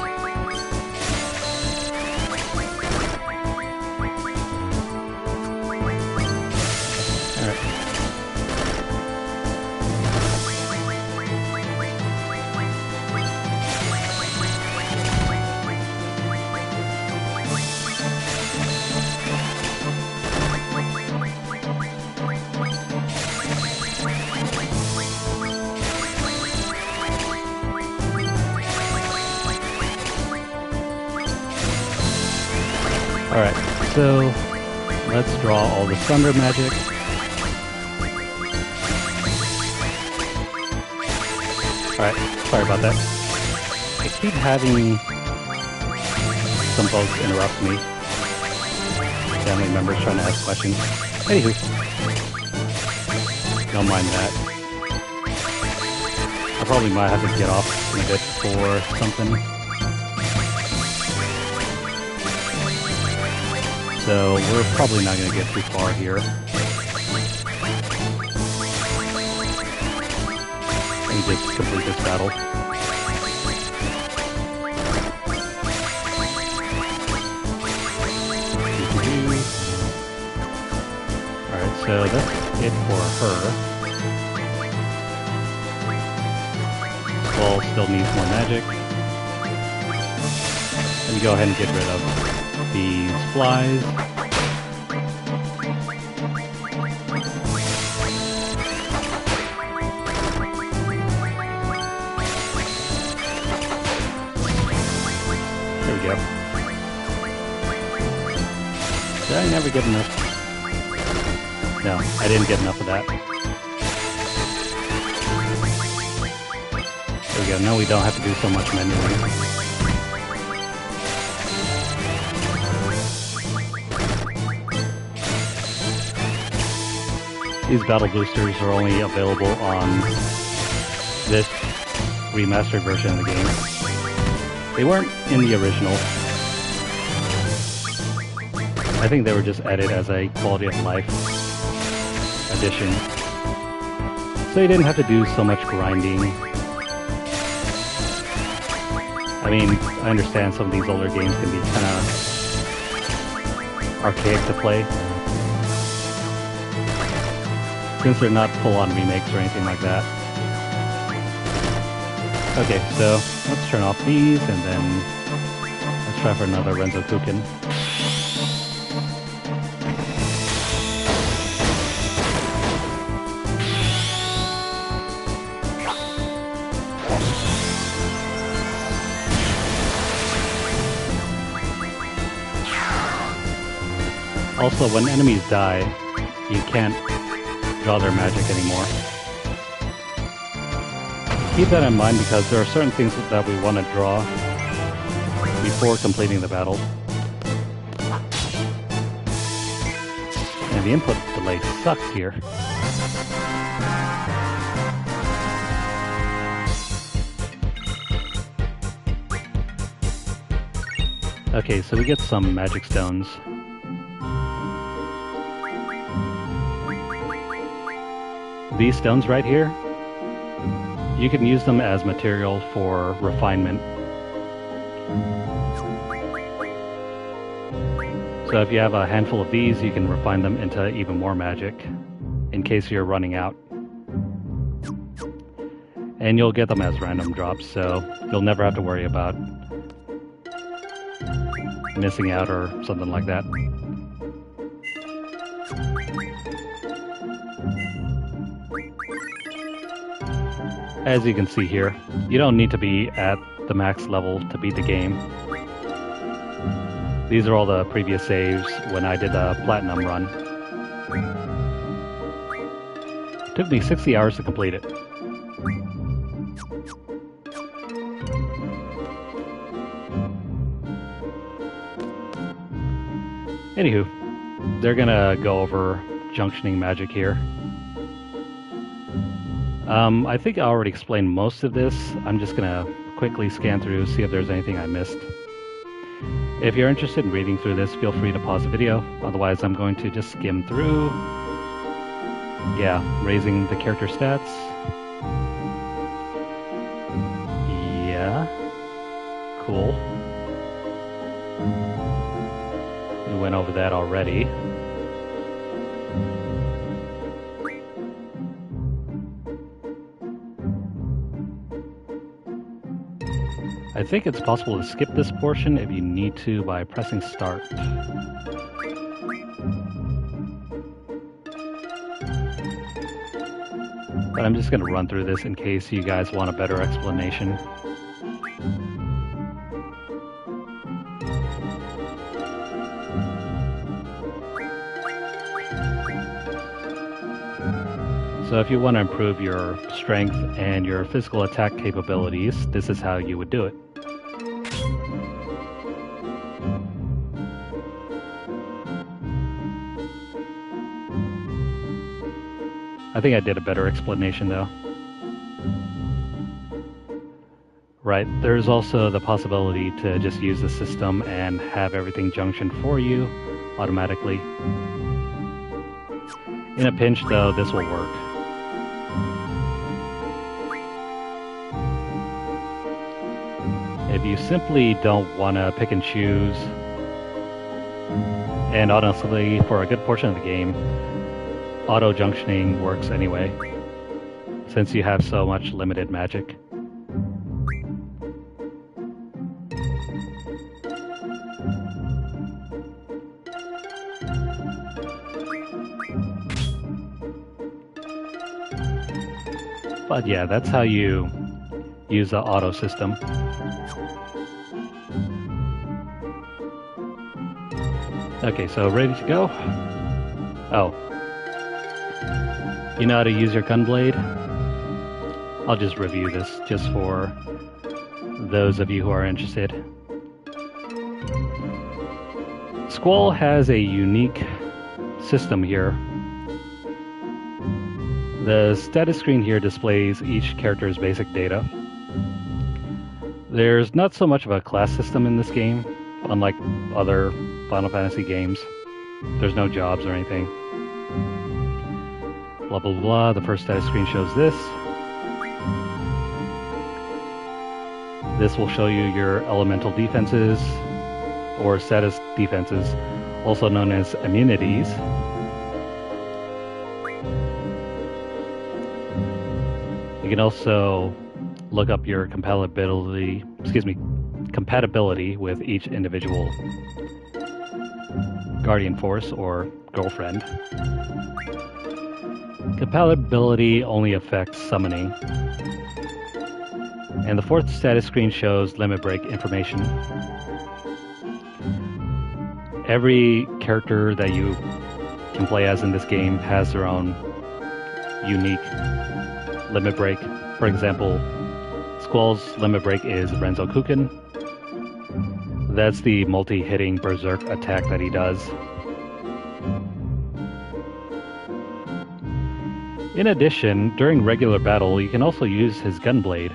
Alright, so let's draw all the thunder magic. Alright, sorry about that. I keep having some folks interrupt me. Family members trying to ask questions. Anywho, don't mind that. I probably might have to get off in a bit for something. So we're probably not going to get too far here. Let me just complete this battle. Alright, so that's it for her. Skull still needs more magic. Let me go ahead and get rid of these flies. There we go. Did I never get enough? No, I didn't get enough of that. There we go. Now we don't have to do so much manually. These battle boosters are only available on this remastered version of the game. They weren't in the original. I think they were just added as a quality of life addition. So you didn't have to do so much grinding. I mean, I understand some of these older games can be kind of archaic to play, since they're not full-on remakes or anything like that. Okay, so let's turn off these, and then let's try for another Renzo Kukin. Also, when enemies die, you can't draw their magic anymore. Keep that in mind because there are certain things that we want to draw before completing the battle. And the input delay sucks here. Okay, so we get some magic stones. These stones right here, you can use them as material for refinement. So if you have a handful of these, you can refine them into even more magic in case you're running out. And you'll get them as random drops, so you'll never have to worry about missing out or something like that. As you can see here, you don't need to be at the max level to beat the game. These are all the previous saves when I did the platinum run. It took me 60 hours to complete it. Anywho, they're gonna go over junctioning magic here. I think I already explained most of this. I'm just gonna quickly scan through, see if there's anything I missed. If you're interested in reading through this, feel free to pause the video. Otherwise, I'm going to just skim through. Yeah, raising the character stats. Yeah. Cool. We went over that already. I think it's possible to skip this portion if you need to by pressing start. But I'm just going to run through this in case you guys want a better explanation. So if you want to improve your strength and your physical attack capabilities, this is how you would do it. I think I did a better explanation though. Right, there's also the possibility to just use the system and have everything junction for you automatically. In a pinch though, this will work. If you simply don't want to pick and choose, and honestly, for a good portion of the game, auto-junctioning works anyway, since you have so much limited magic. But yeah, that's how you use the auto system. Okay, so ready to go? Oh. You know how to use your gunblade? I'll just review this just for those of you who are interested. Squall has a unique system here. The status screen here displays each character's basic data. There's not so much of a class system in this game, unlike other Final Fantasy games. There's no jobs or anything. Blah blah blah, the first status screen shows this. This will show you your elemental defenses, or status defenses, also known as immunities. You can also look up your compatibility with each individual guardian force or girlfriend. Compatibility only affects summoning. And the fourth status screen shows limit break information. Every character that you can play as in this game has their own unique limit break. For example, Squall's limit break is Renzo Kuken. That's the multi-hitting berserk attack that he does. In addition, during regular battle, you can also use his gunblade.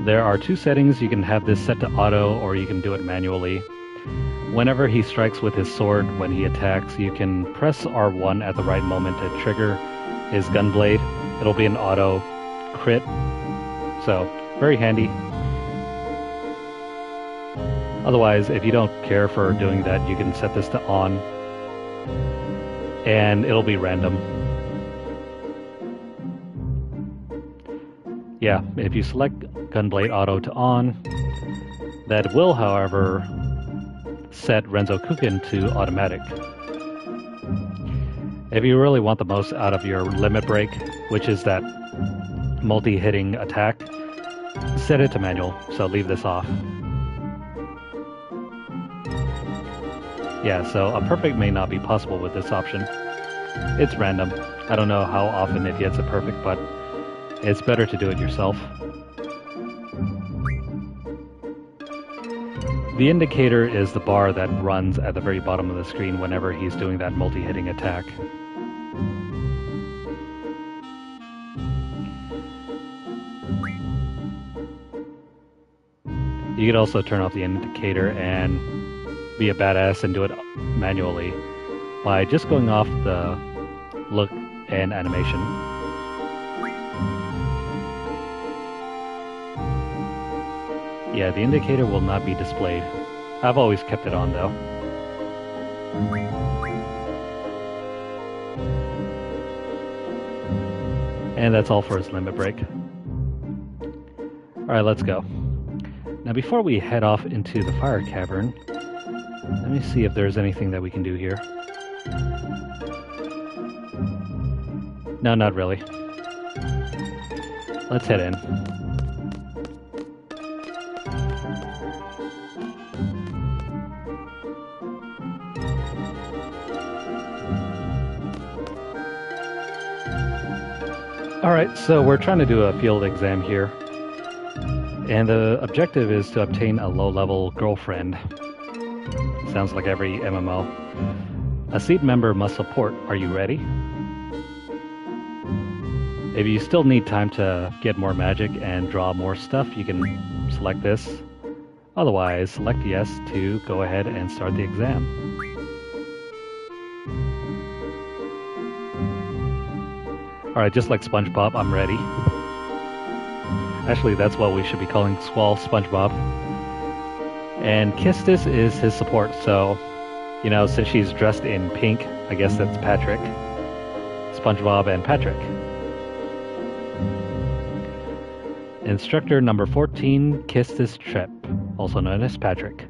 There are two settings. You can have this set to auto, or you can do it manually. Whenever he strikes with his sword, when he attacks, you can press R1 at the right moment to trigger his gunblade. It'll be an auto crit, so very handy. Otherwise, if you don't care for doing that, you can set this to on, and it'll be random. Yeah, if you select gunblade auto to on, that will, however, set Renzo Kuken to automatic. If you really want the most out of your limit break, which is that multi-hitting attack, set it to manual, so leave this off. Yeah, so a perfect may not be possible with this option. It's random. I don't know how often it gets a perfect, but it's better to do it yourself. The indicator is the bar that runs at the very bottom of the screen whenever he's doing that multi-hitting attack. You could also turn off the indicator and be a badass and do it manually by just going off the look and animation. Yeah, the indicator will not be displayed. I've always kept it on though. And that's all for his limit break. Alright, let's go. Now before we head off into the fire cavern, let me see if there's anything that we can do here. No, not really. Let's head in. Alright, so we're trying to do a field exam here. And the objective is to obtain a low-level girlfriend. Sounds like every MMO. A seed member must support. Are you ready? If you still need time to get more magic and draw more stuff, you can select this. Otherwise, select yes to go ahead and start the exam. Alright, just like SpongeBob, I'm ready. Actually, that's what we should be calling Squall SpongeBob. And Kistis is his support, so, you know, since she's dressed in pink, I guess that's Patrick. SpongeBob and Patrick. Instructor number 14, Kistis Trip, also known as Patrick.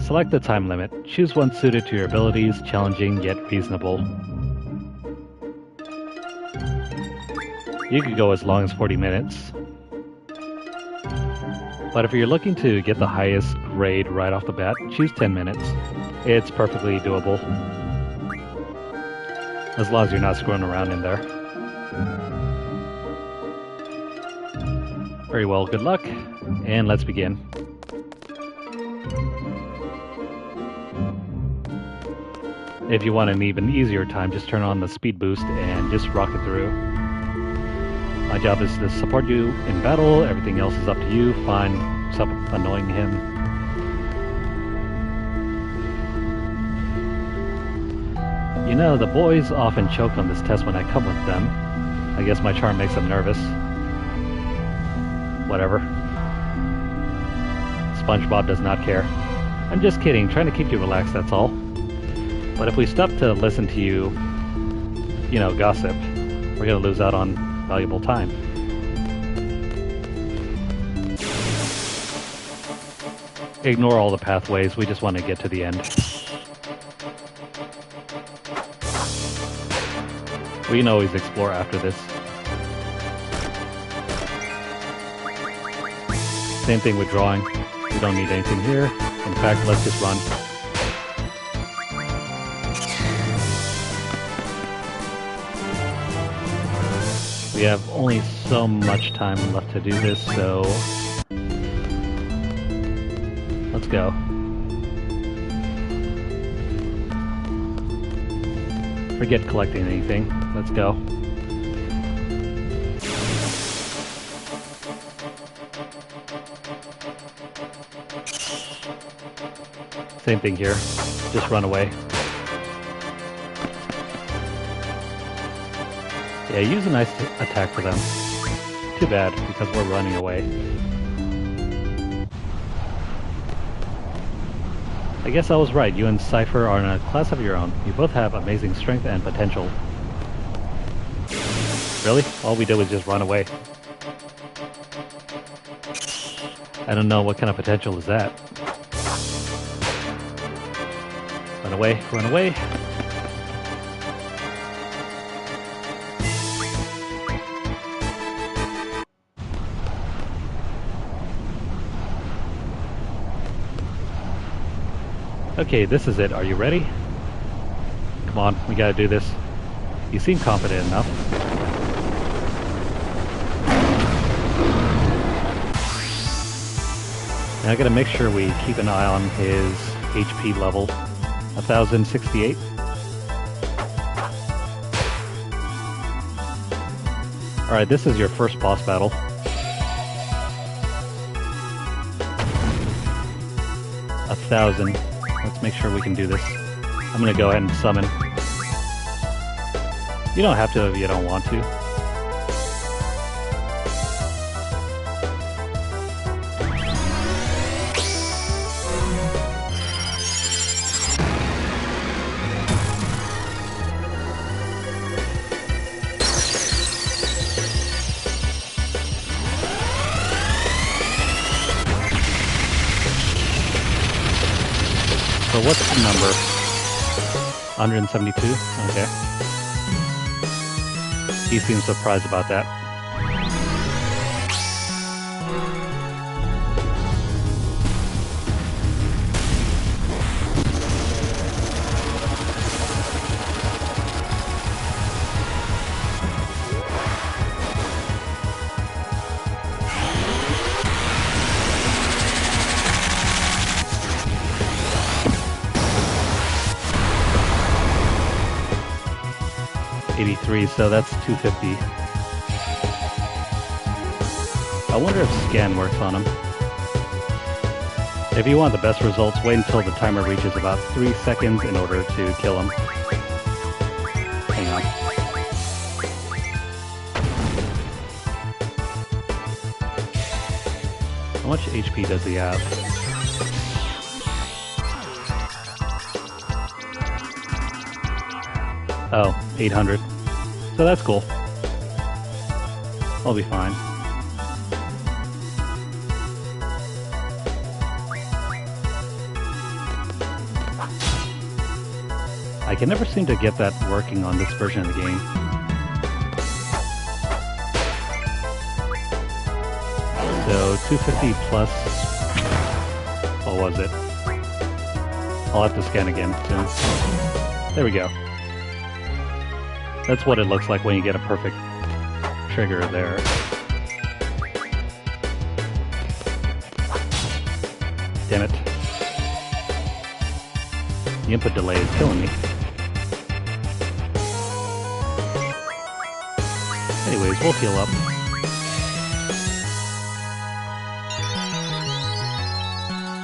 Select the time limit. Choose one suited to your abilities, challenging yet reasonable. You could go as long as 40 minutes. But if you're looking to get the highest grade right off the bat, choose 10 minutes. It's perfectly doable. As long as you're not screwing around in there. Very well, good luck, and let's begin. If you want an even easier time, just turn on the speed boost and just rock it through. My job is to support you in battle, everything else is up to you. Fine, stop annoying him. You know, the boys often choke on this test when I come with them. I guess my charm makes them nervous. Whatever. SpongeBob does not care. I'm just kidding, trying to keep you relaxed, that's all. But if we stop to listen to you, you know, gossip, we're gonna lose out on valuable time. Ignore all the pathways, we just want to get to the end. We can always explore after this. Same thing with drawing. We don't need anything here. In fact, let's just run. We have only so much time left to do this, so let's go. Forget collecting anything. Let's go. Same thing here. Just run away. Yeah, use a nice attack for them. Too bad, because we're running away. I guess I was right. You and Cypher are in a class of your own. You both have amazing strength and potential. Really? All we did was just run away. I don't know what kind of potential is that. Run away, run away. Okay, this is it. Are you ready? Come on, we gotta do this. You seem confident enough. Now I gotta make sure we keep an eye on his HP level. 1068. Alright, this is your first boss battle. A 1000. Let's make sure we can do this. I'm gonna go ahead and summon. You don't have to if you don't want to. So what's the number? 172? Okay. He seems surprised about that. 83, so that's 250. I wonder if scan works on him. If you want the best results, wait until the timer reaches about 3 seconds in order to kill him. Hang on. How much HP does he have? Oh, 800. So that's cool. I'll be fine. I can never seem to get that working on this version of the game. So 250 plus, what was it? I'll have to scan again soon. There we go. That's what it looks like when you get a perfect trigger there. Damn it. The input delay is killing me. Anyways, we'll heal up.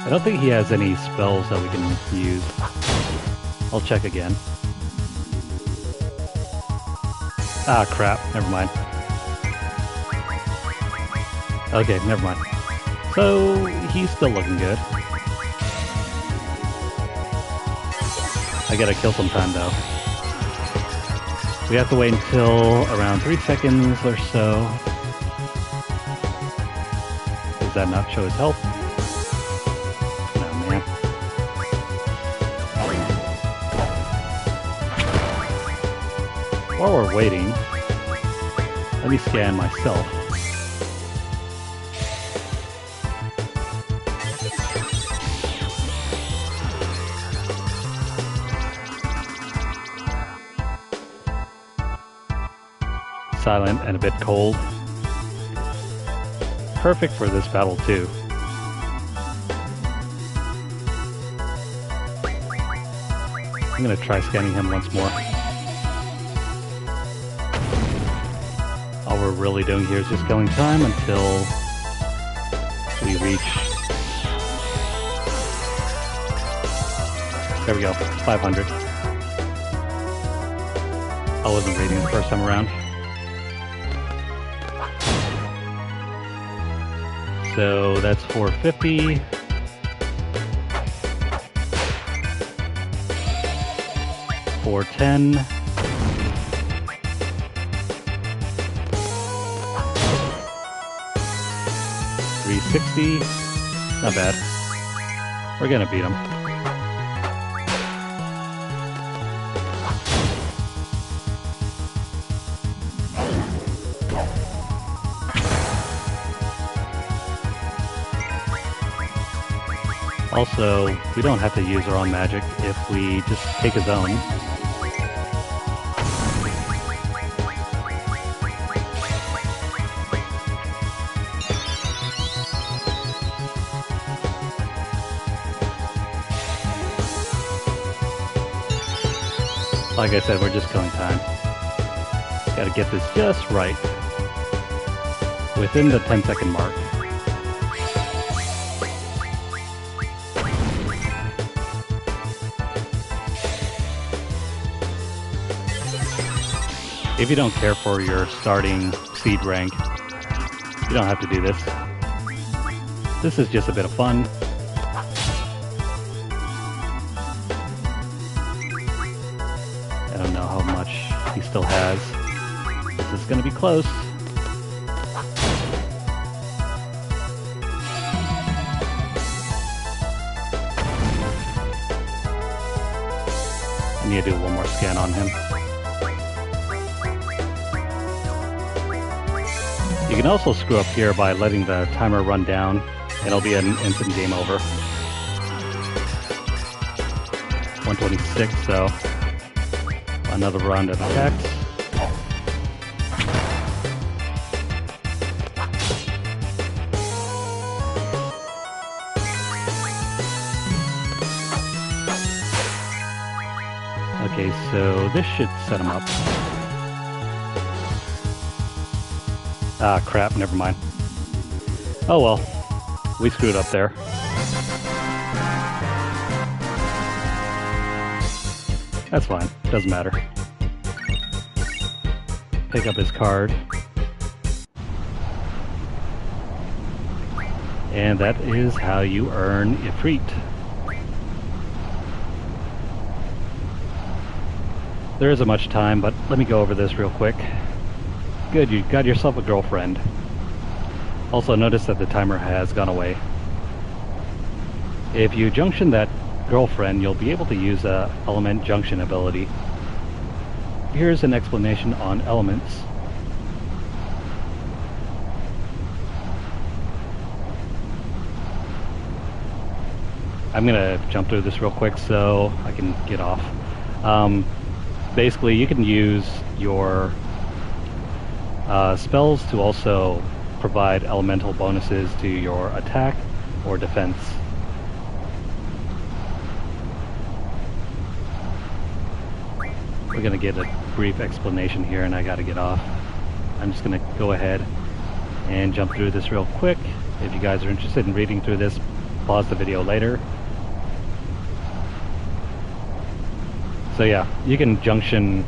I don't think he has any spells that we can use. I'll check again. Ah, crap. Never mind. Okay, never mind. So, he's still looking good. I gotta kill some time, though. We have to wait until around 3 seconds or so. Does that not show his health? No, man. While we're waiting, let me scan myself. Silent and a bit cold. Perfect for this battle too. I'm gonna try scanning him once more. All we're really doing here is just killing time until we reach... There we go, 500. I wasn't reading the first time around. So that's 450. $410. $360. Not bad. We're gonna beat him. Also, we don't have to use our own magic if we just take his own. Like I said, we're just killing time. Gotta get this just right. Within the 10-second mark. If you don't care for your starting seed rank, you don't have to do this. This is just a bit of fun. I don't know how much he still has. This is going to be close. I need to do one more scan on him. You can also screw up here by letting the timer run down, and it'll be an instant game over. 126, so another round of attacks. Okay, so this should set him up. Ah, crap, never mind. Oh well, we screwed up there. That's fine, doesn't matter. Pick up his card. And that is how you earn Ifrit. There isn't much time, but let me go over this real quick. Good, you got yourself a girlfriend. Also notice that the timer has gone away. If you junction that girlfriend, you'll be able to use a element junction ability. Here's an explanation on elements. I'm gonna jump through this real quick so I can get off. Basically, you can use your spells to also provide elemental bonuses to your attack or defense. We're gonna get a brief explanation here and I gotta get off. I'm just gonna go ahead and jump through this real quick. If you guys are interested in reading through this, pause the video later. So yeah, you can junction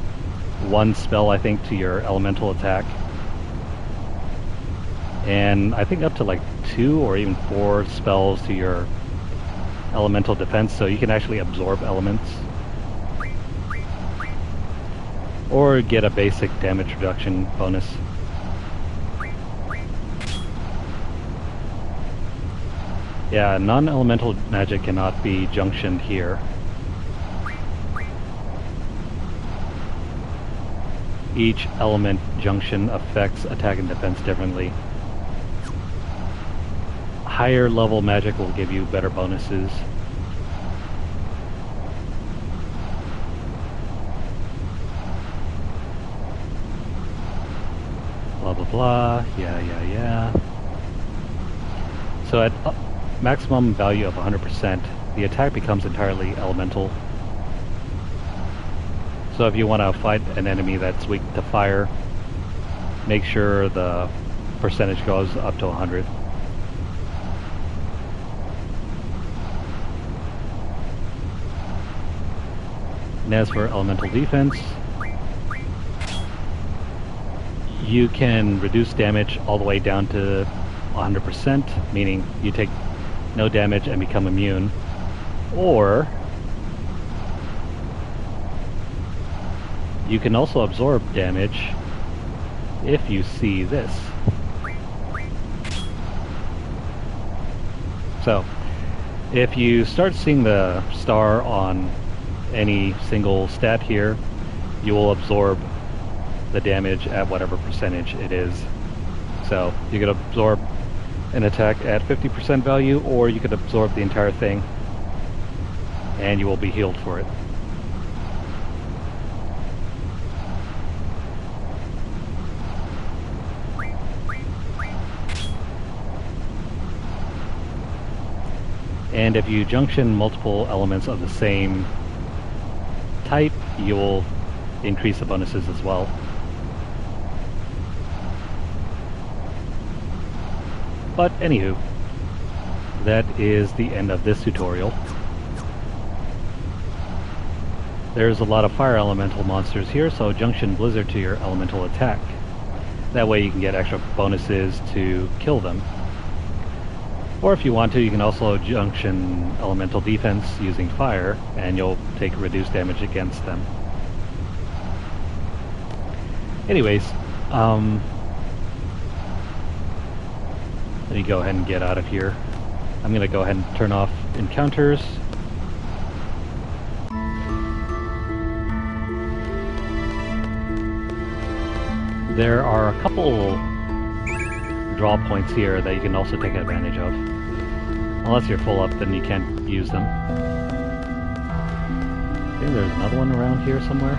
one spell, I think, to your elemental attack. And I think up to like 2 or even 4 spells to your elemental defense, so you can actually absorb elements. Or get a basic damage reduction bonus. Yeah, non-elemental magic cannot be junctioned here. Each element junction affects attack and defense differently. Higher level magic will give you better bonuses. Blah blah blah, yeah. So at maximum value of 100%, the attack becomes entirely elemental. So if you want to fight an enemy that's weak to fire, make sure the percentage goes up to 100. And as for elemental defense, you can reduce damage all the way down to 100%, meaning you take no damage and become immune, or you can also absorb damage if you see this. So, if you start seeing the star on any single stat here, you will absorb the damage at whatever percentage it is. So, you could absorb an attack at 50% value, or you could absorb the entire thing, and you will be healed for it. And if you junction multiple elements of the same type, you will increase the bonuses as well. But anywho, that is the end of this tutorial. There's a lot of fire elemental monsters here, so junction Blizzard to your elemental attack. That way you can get extra bonuses to kill them. Or if you want to, you can also junction elemental defense using fire, and you'll take reduced damage against them. Anyways, let me go ahead and get out of here. I'm going to go ahead and turn off encounters. There are a couple draw points here that you can also take advantage of. Unless you're full up, then you can't use them. I think there's another one around here somewhere.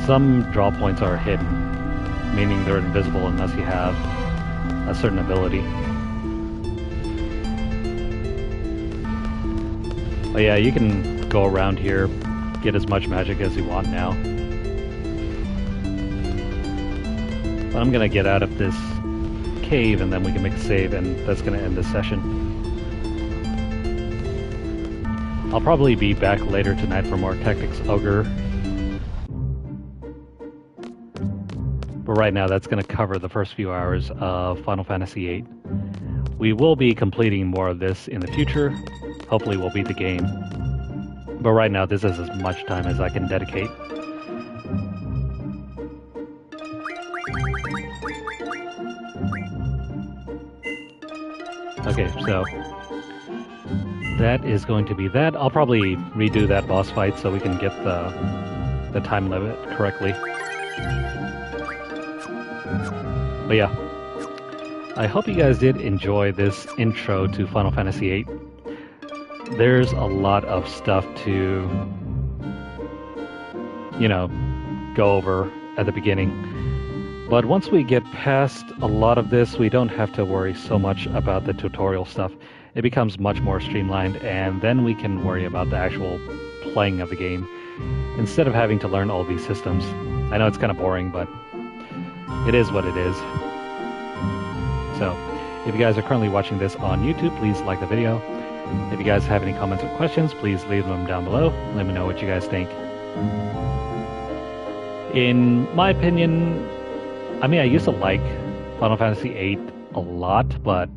Some draw points are hidden, meaning they're invisible unless you have a certain ability. But yeah, you can go around here, get as much magic as you want now. But I'm gonna get out of this cave and then we can make a save, and that's gonna end this session. I'll probably be back later tonight for more Tactics Ogre. But right now that's gonna cover the first few hours of Final Fantasy VIII. We will be completing more of this in the future. Hopefully we'll beat the game. But right now this is as much time as I can dedicate. Okay, so that is going to be that. I'll probably redo that boss fight so we can get the time limit correctly. But yeah, I hope you guys did enjoy this intro to Final Fantasy VIII. There's a lot of stuff to, you know, go over at the beginning. But once we get past a lot of this, we don't have to worry so much about the tutorial stuff. It becomes much more streamlined, and then we can worry about the actual playing of the game instead of having to learn all these systems. I know it's kind of boring, but it is what it is. So, if you guys are currently watching this on YouTube, please like the video. If you guys have any comments or questions, please leave them down below. Let me know what you guys think. In my opinion, I mean, I used to like Final Fantasy VIII a lot, but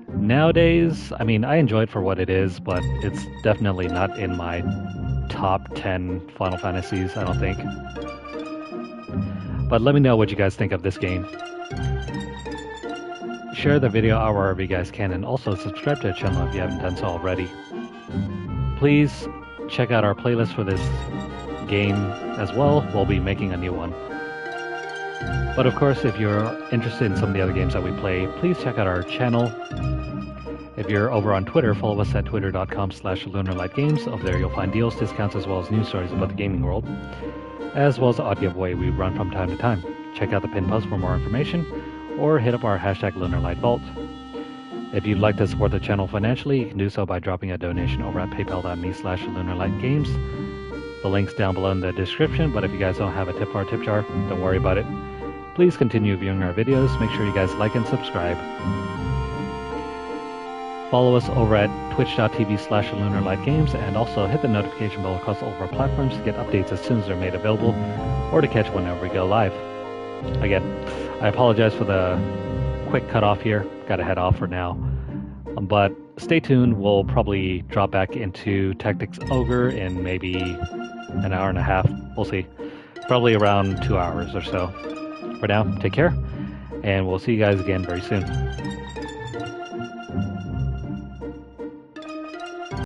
nowadays, I mean, I enjoy it for what it is, but it's definitely not in my top 10 Final Fantasies, I don't think. But let me know what you guys think of this game. Share the video out wherever you guys can, and also subscribe to the channel if you haven't done so already. Please check out our playlist for this game as well. We'll be making a new one. But of course, if you're interested in some of the other games that we play, please check out our channel. If you're over on Twitter, follow us at twitter.com/LunarlightGames. Over there you'll find deals, discounts, as well as news stories about the gaming world, as well as the odd giveaway we run from time to time. Check out the pinned post for more information, or hit up our hashtag LunarlightVault. If you'd like to support the channel financially, you can do so by dropping a donation over at paypal.me/LunarlightGames. The link's down below in the description, but if you guys don't have a tip for our tip jar, don't worry about it. Please continue viewing our videos. Make sure you guys like and subscribe. Follow us over at twitch.tv/LunarlightGames, and also hit the notification bell across all of our platforms to get updates as soon as they're made available, or to catch whenever we go live. Again, I apologize for the quick cutoff here. Gotta head off for now. But stay tuned. We'll probably drop back into Tactics Ogre in maybe an hour and a half. We'll see. Probably around 2 hours or so. For now, take care, and we'll see you guys again very soon.